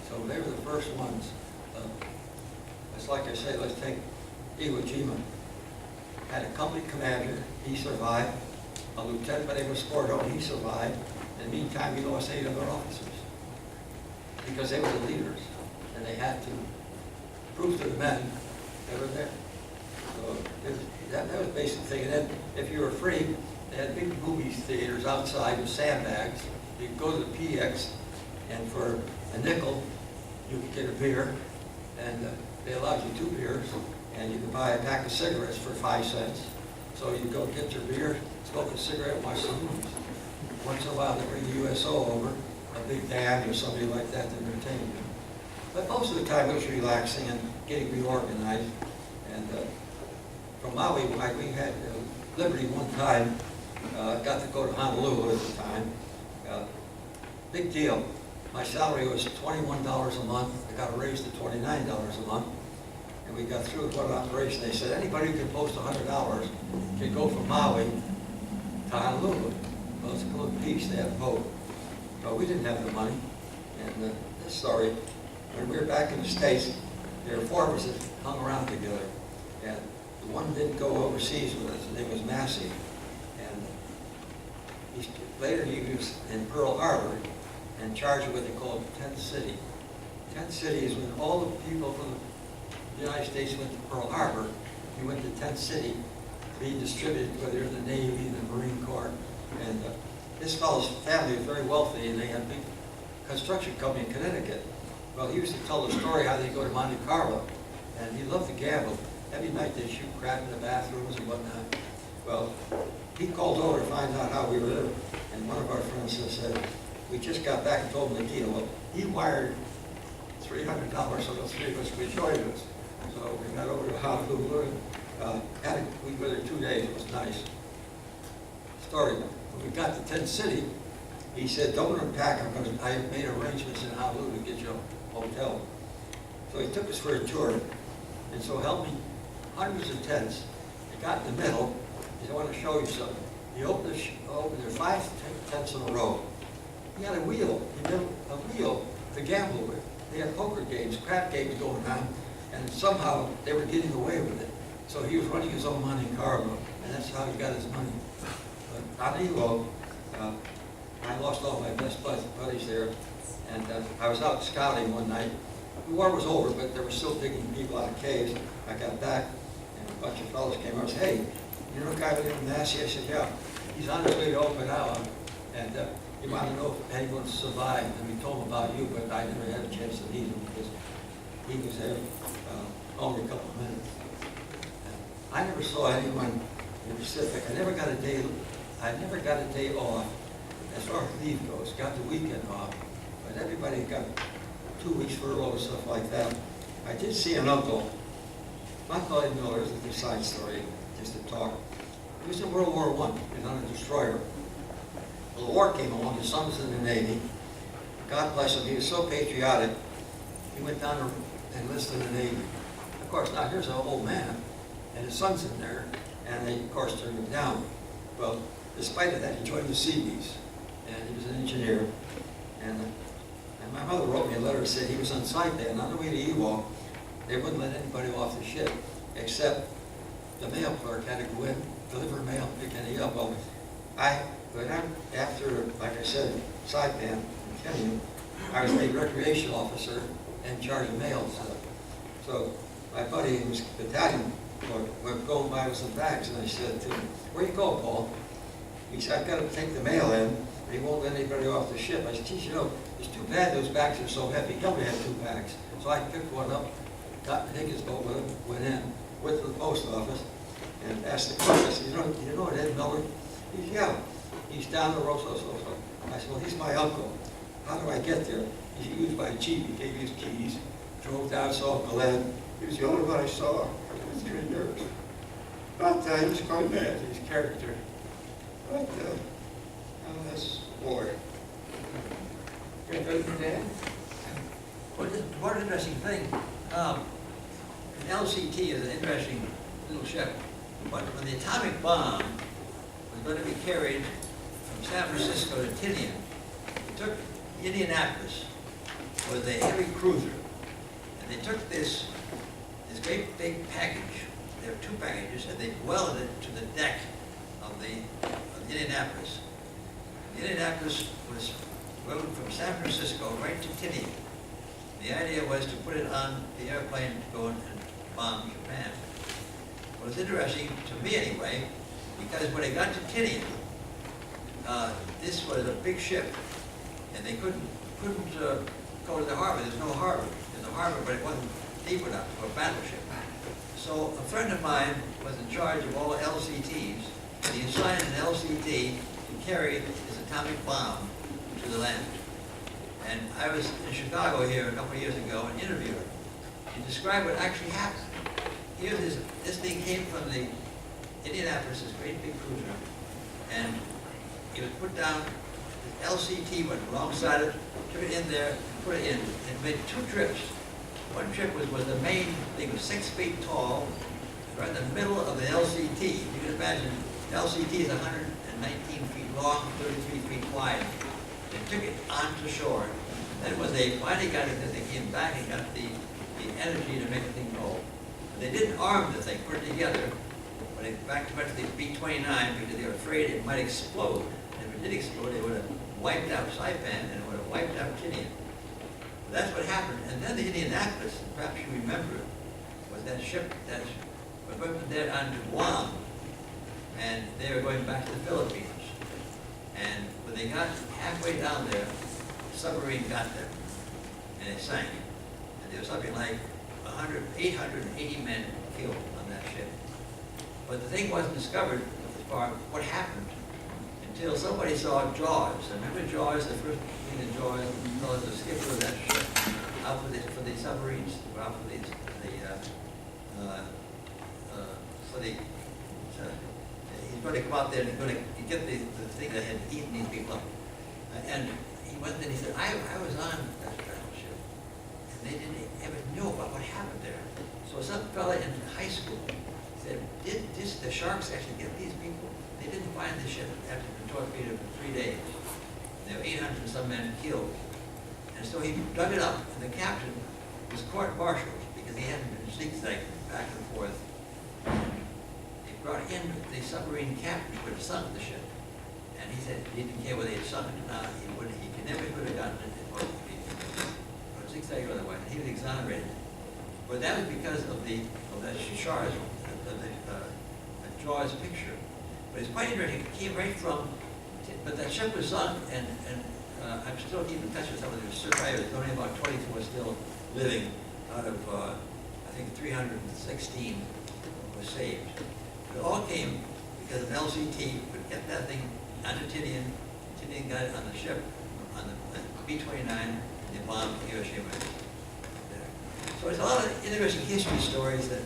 A: So they were the first ones. It's like I say, let's take Iwo Jima. Had a company commander, he survived. A lieutenant by the name of Sporto, he survived. In the meantime, he lost 8 other officers. Because they were the leaders. And they had to prove to the men they were there. So that was the basic thing. And then if you were free, they had big movie theaters outside with sandbags. You'd go to the PX, and for a nickel, you could get a beer. And they allowed you 2 beers. And you could buy a pack of cigarettes for 5 cents. So you'd go get your beer, smoke a cigarette, and watch the movies. Once in a while, they bring the USO over, a big band or somebody like that to entertain you. But most of the time, it was relaxing and getting reorganized. And from Maui, we had Liberty one time, got to go to Honolulu at the time. Big deal. My salary was $21 a month. I got a raise to $29 a month. And we got through with one operation. They said, anybody who can post $100 can go from Maui to Honolulu. Well, it's a little piece, they have a boat. But we didn't have the money. And this story, when we were back in the States, there were 4 of us that hung around together. And the one didn't go overseas with us, his name was Massey. And later he was in Pearl Harbor and charged with what they called Tent City. Tent City is when all the people from the United States went to Pearl Harbor, you went to Tent City to be distributed, whether you're in the Navy, the Marine Corps. And this fellow's family was very wealthy, and they had big
E: construction company in Connecticut. Well, he used to tell the story how they go to Monte Carlo, and he loved to gamble. Every night they shoot crap in the bathrooms and whatnot. Well, he called over to find out how we were living, and one of our friends said, we just got back and told him the deal. Well, he wired $300 so the three of us could join us. So we got over to Honolulu and we were there 2 days. It was nice. Story. When we got to Tent City, he said, don't unpack. I made arrangements in Honolulu to get you a hotel. So he took us for a tour. And so helped me, hundreds of tents. He got in the middle. He said, I want to show you something. He opened there 5 tents in a row. He had a wheel. He had a wheel to gamble with. They had poker games, crap games going on, and somehow they were getting away with it. So he was running his own Monte Carlo, and that's how he got his money. But on Elo, I lost all my best buddies there, and I was out scouting one night. The war was over, but they were still digging people out of caves. I got back, and a bunch of fellows came over and said, hey, you know a guy by the name of Massey? I said, yeah. He's on his way to Okinawa, and he wanted to know if anyone survived. And we told him about you, but I never had a chance to meet him because he was there only a couple of minutes. I never saw anyone in the Pacific. I never got a day off. As far as leave goes, got the weekend off, but everybody got 2 weeks furlough and stuff like that. I did see an uncle. My uncle Ed Miller is a side story, just to talk. He was in World War I. He was on a destroyer. Well, the war came along. His son was in the Navy. God bless him. He was so patriotic. He went down and enlisted in the Navy. Of course, now here's an old man, and his son's in there, and they, of course, turned him down. Well, despite of that, he joined the Seabees, and he was an engineer. And my mother wrote me a letter that said he was on Saipan on the way to Ewok. They wouldn't let anybody off the ship, except the mail clerk had to go in, deliver mail, pick any up. Well, after, like I said, Saipan in Kenya, I was made recreation officer and charge of mail stuff. So my buddy, who was battalion, was going by with some bags, and I said to him, where you go, Paul? He said, I've got to take the mail in. He won't let anybody off the ship. I said, geez, you know, it's too bad those bags are so heavy. He only had 2 bags. So I picked one up, got in Higgins boat with him, went in, went to the post office, and asked the clerk, I said, you know Ed Miller? He said, yeah. He's down the road, so. I said, well, he's my uncle. How do I get there? He used my chief. He gave me his keys, drove down, saw Glenn. He was the only one I saw for 3 years. But he was quite bad, his character. But, that's war.
A: One interesting thing, an LCT is an interesting little ship. But when the atomic bomb was going to be carried from San Francisco to Tinian, it took Indianapolis was a heavy cruiser, and they took this great big package. There were 2 packages, and they welded it to the deck of the Indianapolis. The Indianapolis was welded from San Francisco right to Tinian. The idea was to put it on the airplane to go and bomb Japan. Well, it's interesting, to me anyway, because when they got to Tinian, this was a big ship, and they couldn't go to the harbor. There's no harbor. There's a harbor, but it wasn't deep enough for a battleship. So a friend of mine was in charge of all LCTs, and he assigned an LCT to carry his atomic bomb to the land. And I was in Chicago here a couple of years ago and interviewed him. He described what actually happened. Here, this thing came from the Indianapolis, this great big cruiser, and it was put down. The LCT went alongside it, took it in there, and put it in, and made 2 trips. One trip was the main thing, was 6 feet tall, right in the middle of the LCT. You can imagine, the LCT is 119 feet long, 33 feet wide. They took it onto shore. Then when they finally got it, they came back and got the energy to make the thing go. They didn't arm the thing, put it together, but they back to the B-29 because they were afraid it might explode. And if it did explode, it would have wiped out Saipan and it would have wiped out Tinian. That's what happened. And then the Indianapolis, perhaps you remember, was that ship that was going from there on to Guam, and they were going back to the Philippines. And when they got halfway down there, submarine got there, and it sank. And there was something like 880 men killed on that ship. But the thing wasn't discovered as far what happened until somebody saw Jaws. Remember Jaws, the first thing in Jaws, the skipper of that ship, out for the submarines, out for he's going to come out there and he's going to get the thing that had eaten these people up. And he went and he said, I was on that battleship, and they didn't ever know about what happened there. So some fella in high school said, did the sharks actually get these people? They didn't find the ship after the torpedoed for 3 days. There were 800 and some men killed. And so he dug it up, and the captain was court-martialed because he hadn't been zigzagging back and forth. They brought in the submarine captain who had sunk the ship. And he said he didn't care whether he had sunk it or not. He never could have gotten it or zigzag or otherwise. He was exonerated. But that was because of that Shars, the Jaws picture. But it's quite interesting. It came right from, but that ship was sunk, and I'm still keeping in touch with some of the survivors. Only about 22 were still living out of, I think 316 was saved. It all came because of LCT would get that thing under Tinian. Tinian got it on the ship, on the B-29, and they bombed Hiroshima. So there's a lot of interesting history stories that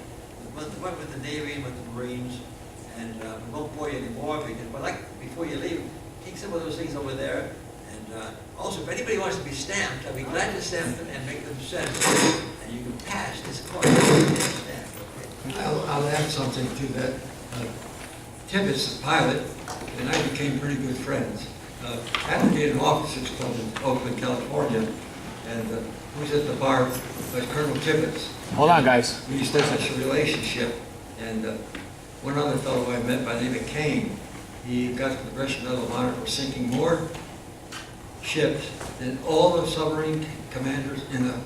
A: went with the Navy and with the Marines, and we won't bore you anymore because, but like before you leave, take some of those things over there. And also, if anybody wants to be stamped, I'll be glad to stamp them and make them sense, and you can pass this course.
J: I'll add something to that. Tibbetts, the pilot, and I became pretty good friends. Advocated an officers club in Oakland, California, and who was at the bar was Colonel Tibbetts.
D: Hold on, guys.
J: We established a relationship, and one other fellow I met by the name of Kane, he got the Progression Medal of Honor for sinking more ships than all the submarine commanders in the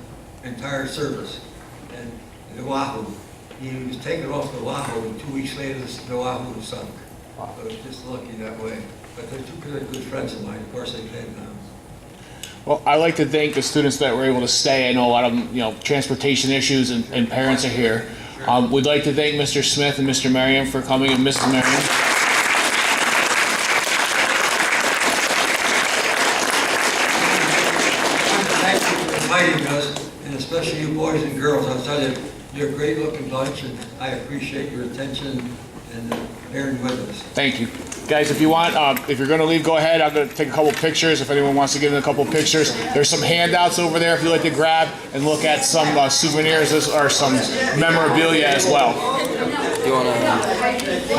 J: entire service. And the Oahu, he was taken off the Oahu, and 2 weeks later the Oahu was sunk. So it was just lucky that way. But they're two good friends of mine. Of course, they've had
D: Well, I'd like to thank the students that were able to stay. I know a lot of them, transportation issues and parents are here. We'd like to thank Mr. Smith and Mr. Merriam for coming, and Mrs. Merriam.
J: Thank you for inviting us, and especially you boys and girls. I'll tell you, you're a great looking bunch, and I appreciate your attention and bearing with us.
D: Thank you. Guys, if you want, if you're going to leave, go ahead. I'm going to take a couple pictures if anyone wants to give them a couple pictures. There's some handouts over there if you'd like to grab and look at some souvenirs or some memorabilia as well.
F: Do you want to?